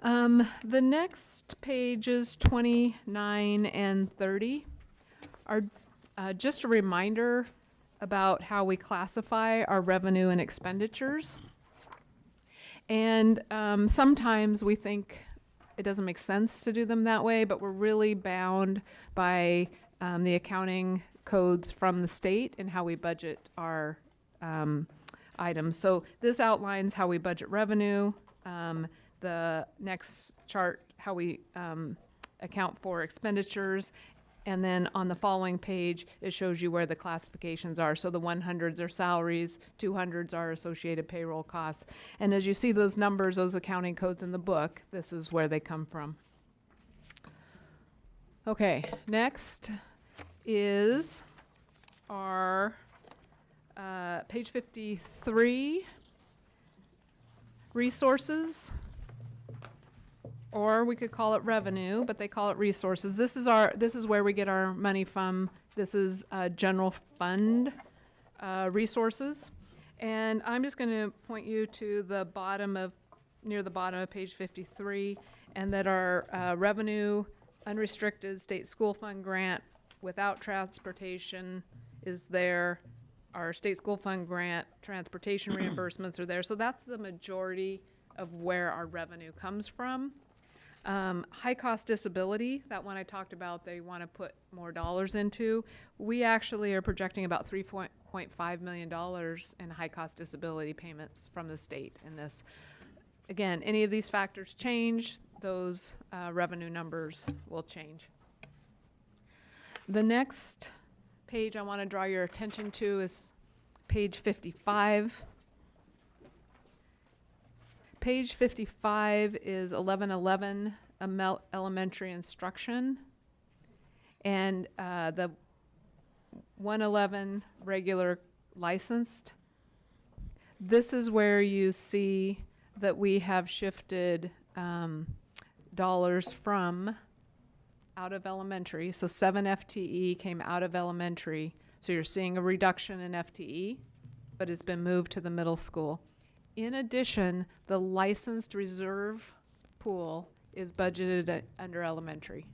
The next pages 29 and 30 are just a reminder about how we classify our revenue and expenditures. And sometimes we think it doesn't make sense to do them that way, but we're really bound by the accounting codes from the state and how we budget our items. So this outlines how we budget revenue. The next chart, how we account for expenditures. And then on the following page, it shows you where the classifications are. So the 100s are salaries, 200s are associated payroll costs. And as you see those numbers, those accounting codes in the book, this is where they come from. Okay, next is our page 53, resources. Or we could call it revenue, but they call it resources. This is where we get our money from. This is general fund resources. And I'm just going to point you to the near the bottom of page 53, and that our revenue unrestricted state school fund grant without transportation is there. our state school fund grant, transportation reimbursements are there. So that's the majority of where our revenue comes from. High-cost disability, that one I talked about, they want to put more dollars into. We actually are projecting about $3.5 million in high-cost disability payments from the state in this. Again, any of these factors change, those revenue numbers will change. The next page I want to draw your attention to is page 55. Page 55 is 1111 elementary instruction, and the 111 regular licensed. This is where you see that we have shifted dollars from out of elementary. So 7 FTE came out of elementary. So you're seeing a reduction in FTE, but it's been moved to the middle school. In addition, the licensed reserve pool is budgeted under elementary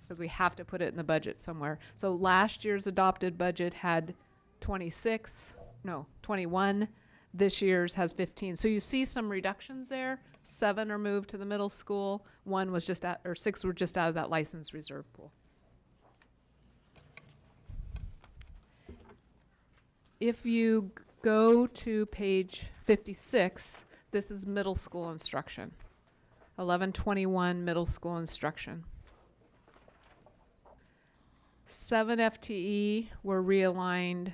because we have to put it in the budget somewhere. So last year's adopted budget had 21. This year's has 15. So you see some reductions there. 7 are moved to the middle school. 6 were just out of that licensed reserve pool. If you go to page 56, this is middle school instruction. 1121 middle school instruction. 7 FTE were realigned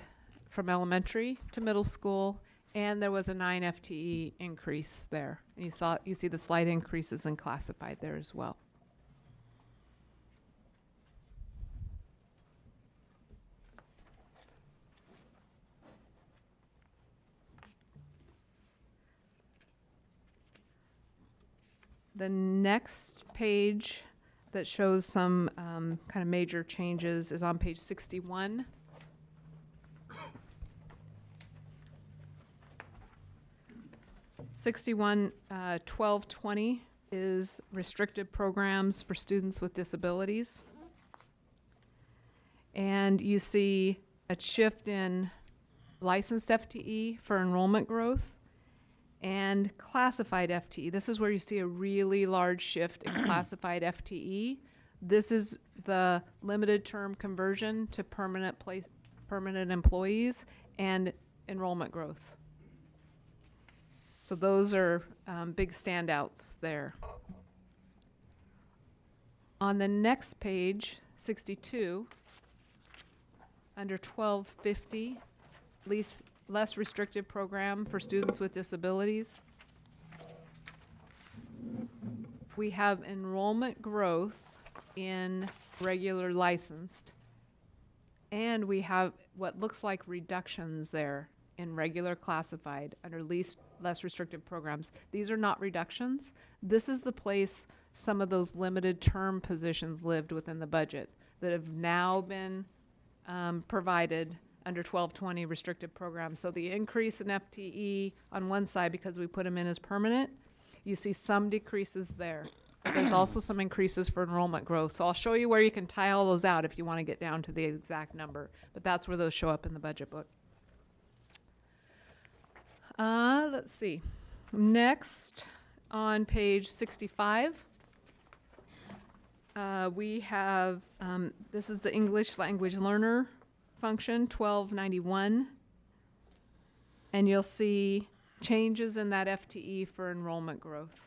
from elementary to middle school, and there was a 9 FTE increase there. And you see the slight increases in classified there as well. The next page that shows some kind of major changes is on page 61. '61 1220 is restricted programs for students with disabilities. And you see a shift in licensed FTE for enrollment growth and classified FTE. This is where you see a really large shift in classified FTE. This is the limited term conversion to permanent employees and enrollment growth. So those are big standouts there. On the next page, 62, under 1250, less restrictive program for students with disabilities. We have enrollment growth in regular licensed, and we have what looks like reductions there in regular classified under less restrictive programs. These are not reductions. This is the place some of those limited term positions lived within the budget that have now been provided under 1220 restricted programs. So the increase in FTE on one side, because we put them in as permanent, you see some decreases there. There's also some increases for enrollment growth. So I'll show you where you can tie all those out if you want to get down to the exact number. But that's where those show up in the budget book. Let's see. Next, on page 65, we have, this is the English language learner function, 1291. And you'll see changes in that FTE for enrollment growth.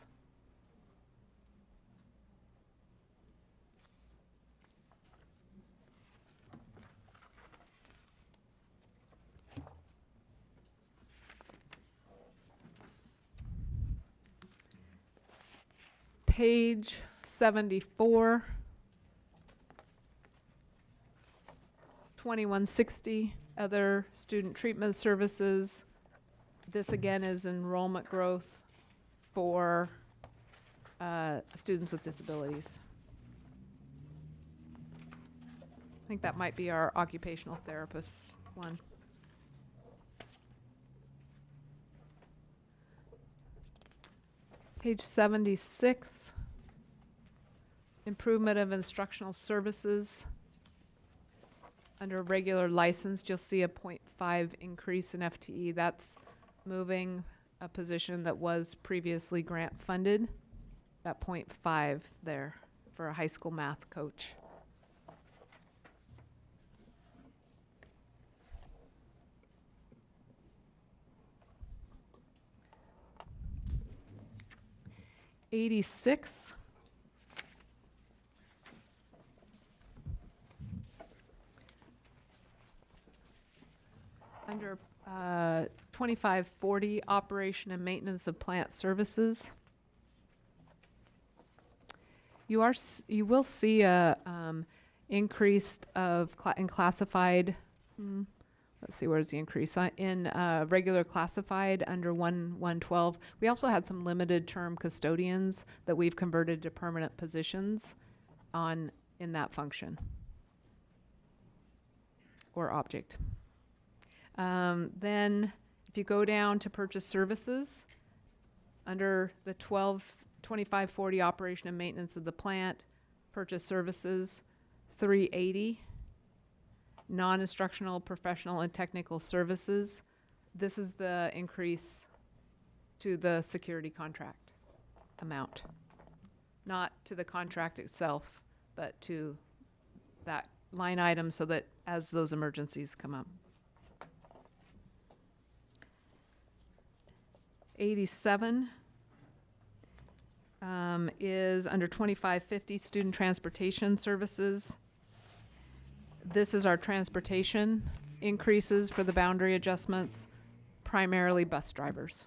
Page 74, 2160, other student treatment services. This again is enrollment growth for students with disabilities. I think that might be our occupational therapists one. Page 76, improvement of instructional services. Under regular license, you'll see a 0.5 0.5 increase in FTE. That's moving a position that was previously grant funded, that 0.5 there for a high school math coach. '86. Under 2540, operation and maintenance of plant services. You will see a increase of in classified. Let's see, where's the increase in regular classified under 112. We also had some limited term custodians that we've converted to permanent positions in that function or object. Then if you go down to purchase services, under the 2540 operation and maintenance of the plant, purchase services, 380, non-instructional, professional, and technical services. This is the increase to the security contract amount, not to the contract itself, but to that line item so that as those emergencies come up. 87 is under 2550 student transportation services. This is our transportation increases for the boundary adjustments, primarily bus drivers.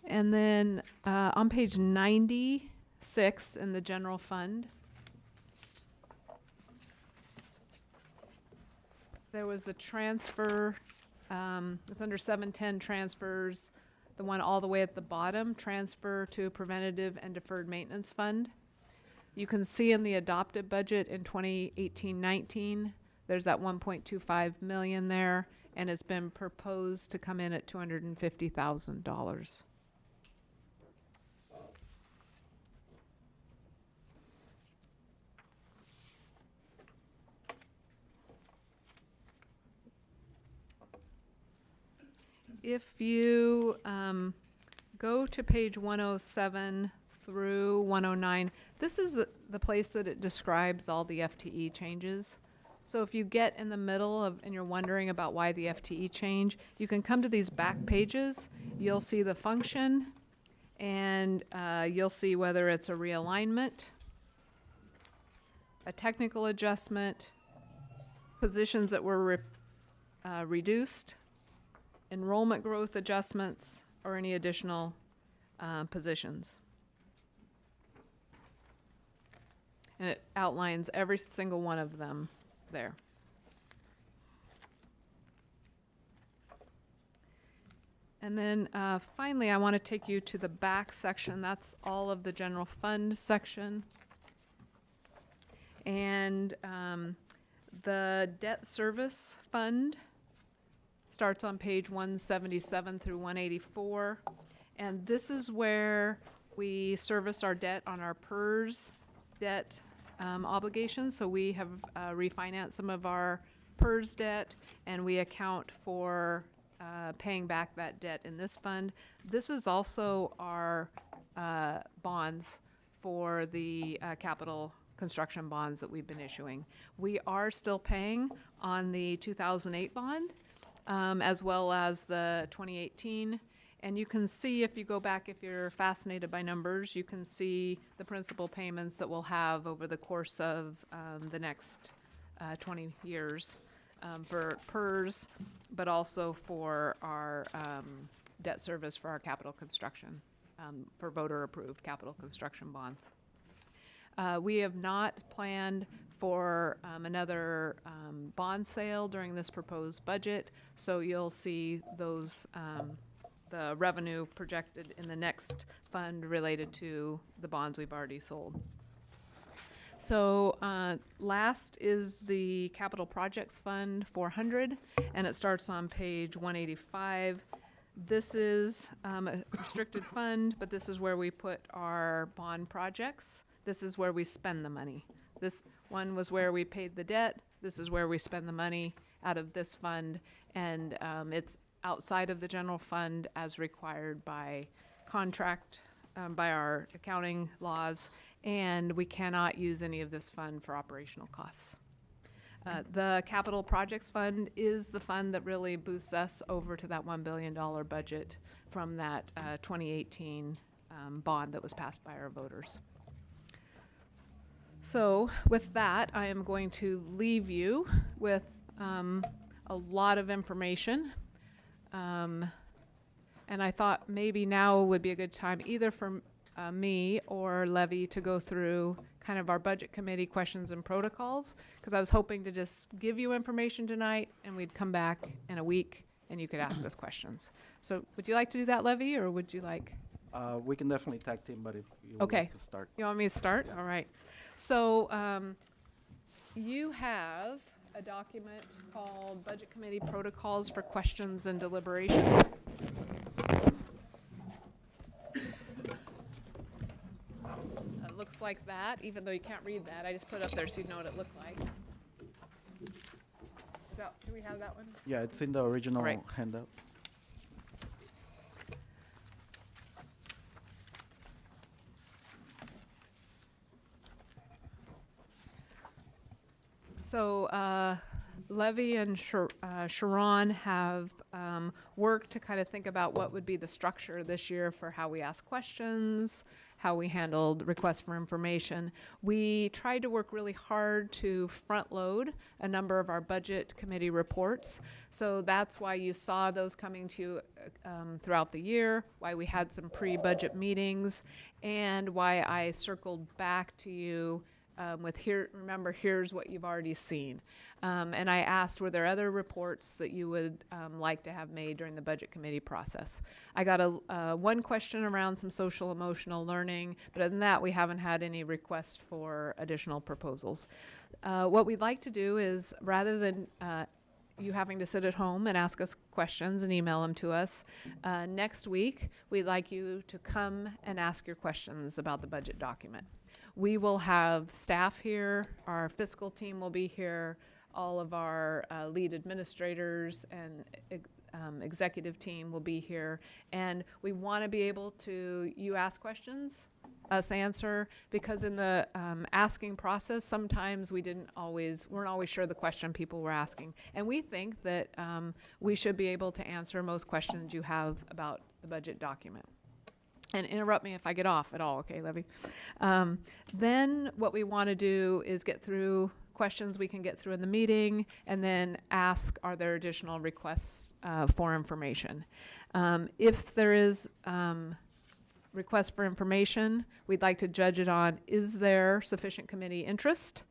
And then on page 96 in the general fund, there was the transfer, it's under 710 transfers, the one all the way at the bottom, transfer to preventative and deferred maintenance fund. You can see in the adopted budget in 2018-19, there's that 1.25 million there, and it's been proposed to come in at $250,000. If you go to page 107 through 109, this is the place that it describes all the FTE changes. So if you get in the middle of, and you're wondering about why the FTE change, you can come to these back pages, you'll see the function, and you'll see whether it's a realignment, a technical adjustment, positions that were reduced, enrollment growth adjustments, or any additional positions. And it outlines every single one of them there. And then finally, I want to take you to the back section. That's all of the general fund section. And the debt service fund starts on page 177 through 184. And this is where we service our debt on our PERS debt obligations. So we have refinanced some of our PERS debt, and we account for paying back that debt in this fund. This is also our bonds for the capital construction bonds that we've been issuing. We are still paying on the 2008 bond, as well as the 2018. And you can see, if you go back, if you're fascinated by numbers, you can see the principal payments that we'll have over the course of the next 20 years for PERS, but also for our debt service for our capital construction, for voter-approved capital construction bonds. We have not planned for another bond sale during this proposed budget, so you'll see those the revenue projected in the next fund related to the bonds we've already sold. So last is the Capital Projects Fund 400, and it starts on page 185. This is a restricted fund, but this is where we put our bond projects this is where we spend the money. This one was where we paid the debt, this is where we spend the money out of this fund, and it's outside of the general fund as required by contract, by our accounting laws, and we cannot use any of this fund for operational costs. The capital projects fund is the fund that really boosts us over to that $1 billion budget from that 2018 bond that was passed by our voters. So with that, I am going to leave you with a lot of information. And I thought maybe now would be a good time either for me or Levy to go through kind of our budget committee questions and protocols, because I was hoping to just give you information tonight and we'd come back in a week and you could ask us questions. So would you like to do that, Levy, or would you like? We can definitely tag team, but if you would Okay. like to start. You want me to start? All right. So you have a document called Budget Committee Protocols for Questions and Deliberation. It looks like that, even though you can't read that. I just put it up there so you know what it looked like. So, do we have that one? Yeah, it's in the original Right. handout. So Levy and Sharon have worked to kind of think about what would be the structure this year for how we ask questions, how we handled requests for information. We tried to work really hard to front load a number of our budget committee reports. So that's why you saw those coming to you throughout the year, why we had some pre-budget meetings, and why I circled back to you with remember, here's what you've already seen. And I asked, were there other reports that you would like to have made during the budget committee process? I got one question around some social emotional learning, but other than that, we haven't had any requests for additional proposals. What we'd like to do is, rather than you having to sit at home and ask us questions and email them to us, next week, we'd like you to come and ask your questions about the budget document. We will have staff here, our fiscal team will be here, all of our lead administrators and executive team will be here. And we want to be able to, you ask questions, us answer, because in the asking process, sometimes weren't always sure the question people were asking. And we think that we should be able to answer most questions you have about the budget document. And interrupt me if I get off at all, okay, Levy? Then what we want to do is get through questions we can get through in the meeting, and then ask, are there additional requests for information? If there is request for information, we'd like to judge it on, is there sufficient committee interest?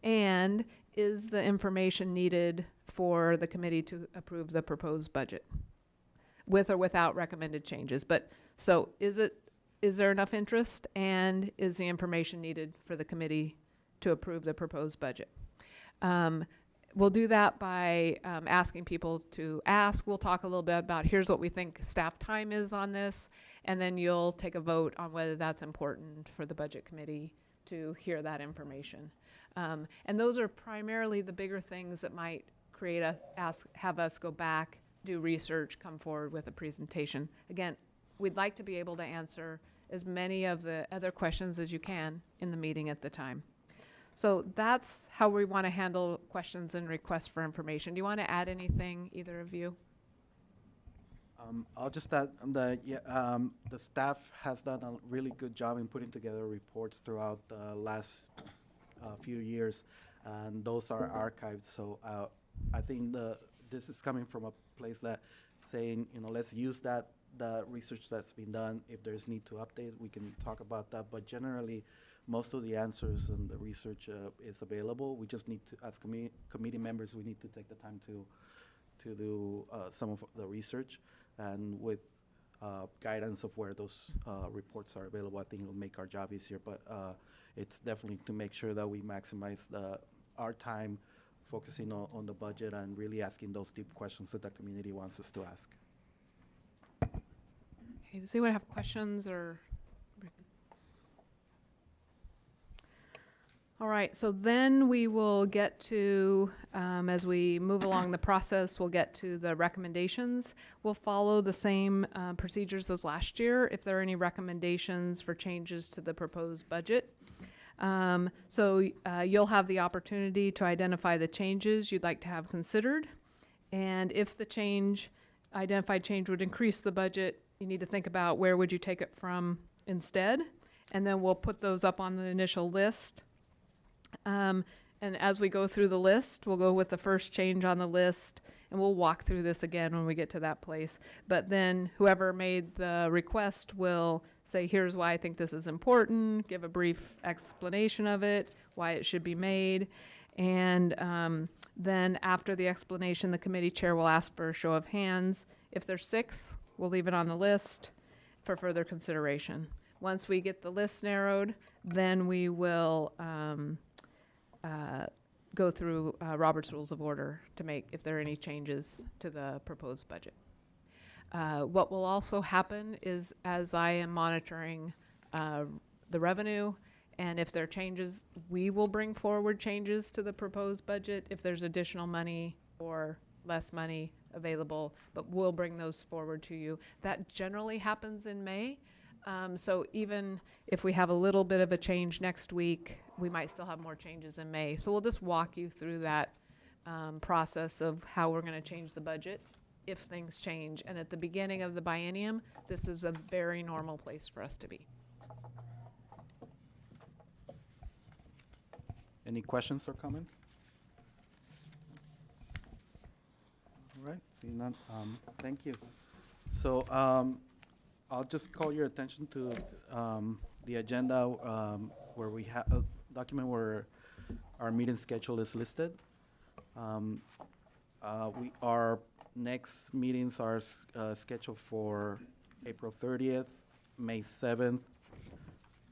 And is the information needed for the committee to approve the proposed budget? With or without recommended changes. But so is there enough interest, and is the information needed for the committee to approve the proposed budget? We'll do that by asking people to ask. We'll talk a little bit about here's what we think staff time is on this, and then you'll take a vote on whether that's important for the budget committee to hear that information. And those are primarily the bigger things that might have us go back, do research, come forward with a presentation. Again, we'd like to be able to answer as many of the other questions as you can in the meeting at the time. So that's how we want to handle questions and requests for information. Do you want to add anything, either of you? I'll just add that the staff has done a really good job in putting together reports throughout the last few years, and those are archived. So I think this is coming from a place that saying, let's use the research that's been done. If there's need to update, we can talk about that. But generally, most of the answers and the research is available. We just need to, as committee members, we need to take the time to do some of the research, and with guidance of where those reports are available, I think it'll make our job easier. But it's definitely to make sure that we maximize our time focusing on the budget and really asking those deep questions that the community wants us to ask. Okay, does anyone have questions or? All right, so then we will get to, as we move along the process, we'll get to the recommendations. We'll follow the same procedures as last year if there are any recommendations for changes to the proposed budget. You'll have the opportunity to identify the changes you'd like to have considered. And if the identified change would increase the budget, you need to think about where would you take it from instead. And then we'll put those up on the initial list. And as we go through the list, we'll go with the first change on the list, and we'll walk through this again when we get to that place. But then whoever made the request will say, here's why I think this is important, give a brief explanation of it, why it should be made. And then after the explanation, the committee chair will ask for a show of hands. If there's 6, we'll leave it on the list for further consideration. Once we get the list narrowed, then we will go through Robert's Rules of Order to make if there are any changes to the proposed budget. What will also happen is, as I am monitoring the revenue, and if there are changes, we will bring forward changes to the proposed budget if there's additional money or less money available, but we'll bring those forward to you. That generally happens in May. So even if we have a little bit of a change next week, we might still have more changes in May. So we'll just walk you through that process of how we're going to change the budget if things change. And at the beginning of the biennium, this is a very normal place for us to be. Any questions or comments? All right, seeing none, thank you. So I'll just call your attention to the agenda where we have a document where our meeting schedule is listed. Our next meetings are scheduled for April 30th, May 7th,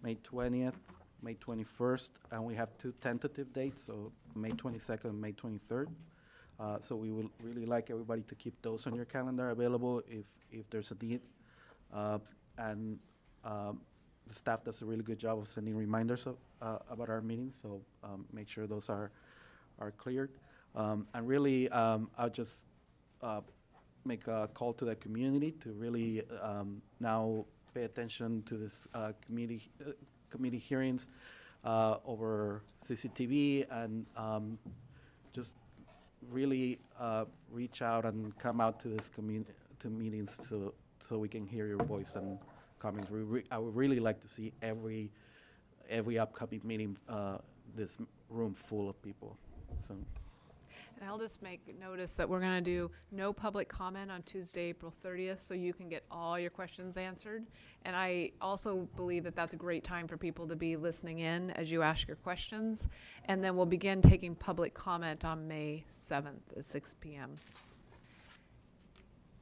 May 20th, May 21st, and we have 2 tentative dates, so May 22nd and May 23rd. So we would really like everybody to keep those on your calendar available if there's a need. And the staff does a really good job of sending reminders about our meetings, so make sure those are cleared. And really, I'll just make a call to the community to really now pay attention to this committee hearings over CCTV, and just really reach out and come out to this to meetings so we can hear your voice and comments. I would really like to see every upcoming meeting this room full of people. So. And I'll just make notice that we're going to do no public comment on Tuesday, April 30th, so you can get all your questions answered. And I also believe that that's a great time for people to be listening in as you ask your questions. And then we'll begin taking public comment on May 7th at 6 p.m.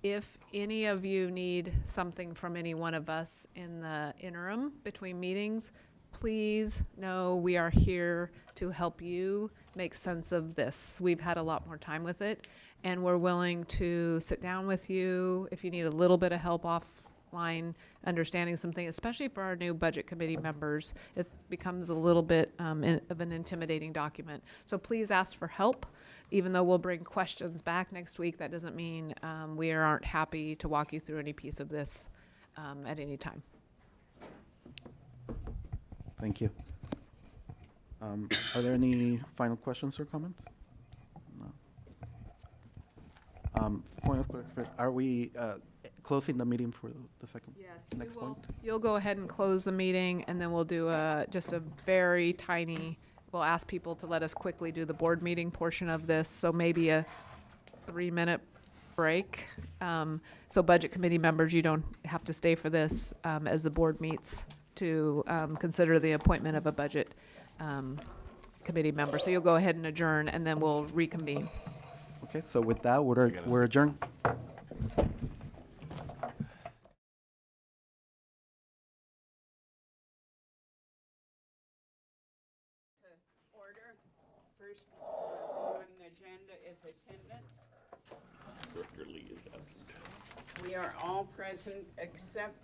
If any of you need something from any one of us in the interim between meetings, please know we are here to help you make sense of this. We've had a lot more time with it, and we're willing to sit down with you if you need a little bit of help offline understanding something, especially for our new budget committee members. It becomes a little bit of an intimidating document. So please ask for help. Even though we'll bring questions back next week, that doesn't mean we aren't happy to walk you through any piece of this at any time. Thank you. Are there any final questions or comments? No. Point of clarification, are we closing the meeting for the second? Yes, next point? You'll go ahead and close the meeting, and then we'll do just a very tiny, we'll ask people to let us quickly do the board meeting portion of this, so maybe a 3-minute break. So budget committee members, you don't have to stay for this as the board meets to consider the appointment of a budget committee member. So you'll go ahead and adjourn, and then we'll reconvene. Okay, so with that, we're adjourned. Order. First on the agenda is attendance. Director Lee is absent. We are all present except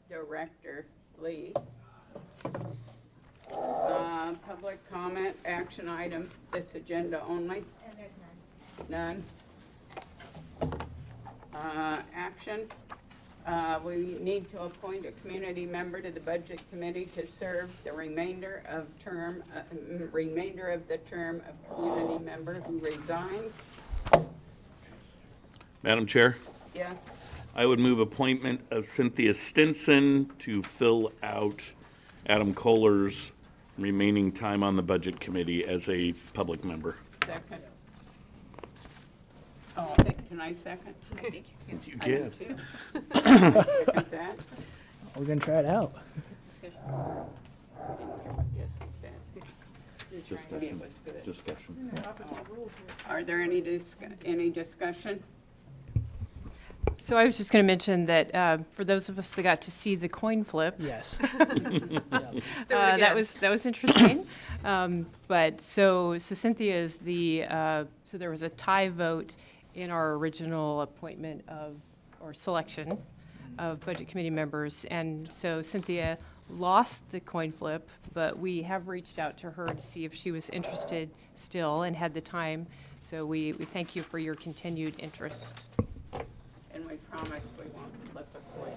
Director Lee. public comment, action item, this agenda only? And there's none. None. Action, we need to appoint a community member to the Budget Committee to serve the remainder of the term of community member who resigned. Madam Chair, Yes, I would move appointment of Cynthia Stinson to fill out Adam Kohler's remaining time on the Budget Committee as a public member. second. Oh, can I second? You I do can. too. Second that. We're gonna try it out. Didn't hear what Jesse said. Discussion. was good. Discussion. Are there any discussion? So I was just going to mention that for those of us that got to see the coin flip, Yes. that was interesting. But so Cynthia is so there was a tie vote in our original appointment or selection of Budget Committee members. And so Cynthia lost the coin flip, but we have reached out to her to see if she was interested still and had the time. So we thank you for your continued interest. And we promise we won't flip a coin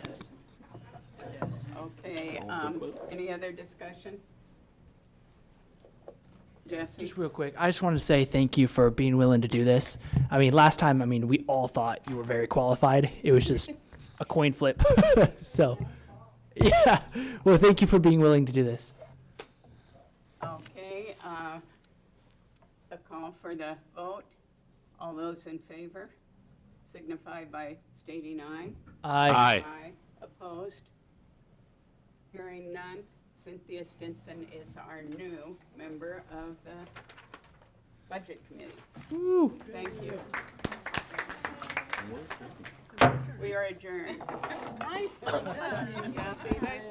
this time. Yes. Yes. Okay, any other discussion? Jesse? Just real quick, I just wanted to say thank you for being willing to do this. I mean, last time, we all thought you were very qualified. It was just a coin flip. So, yeah. Well, thank you for being willing to do this. Okay, a call for the vote. All those in favor signify by stating aye. Aye. Aye. Opposed? Hearing none, Cynthia Stinson is our new member of the Budget Committee. Thank you. We are adjourned. Nice. Kathy, nice.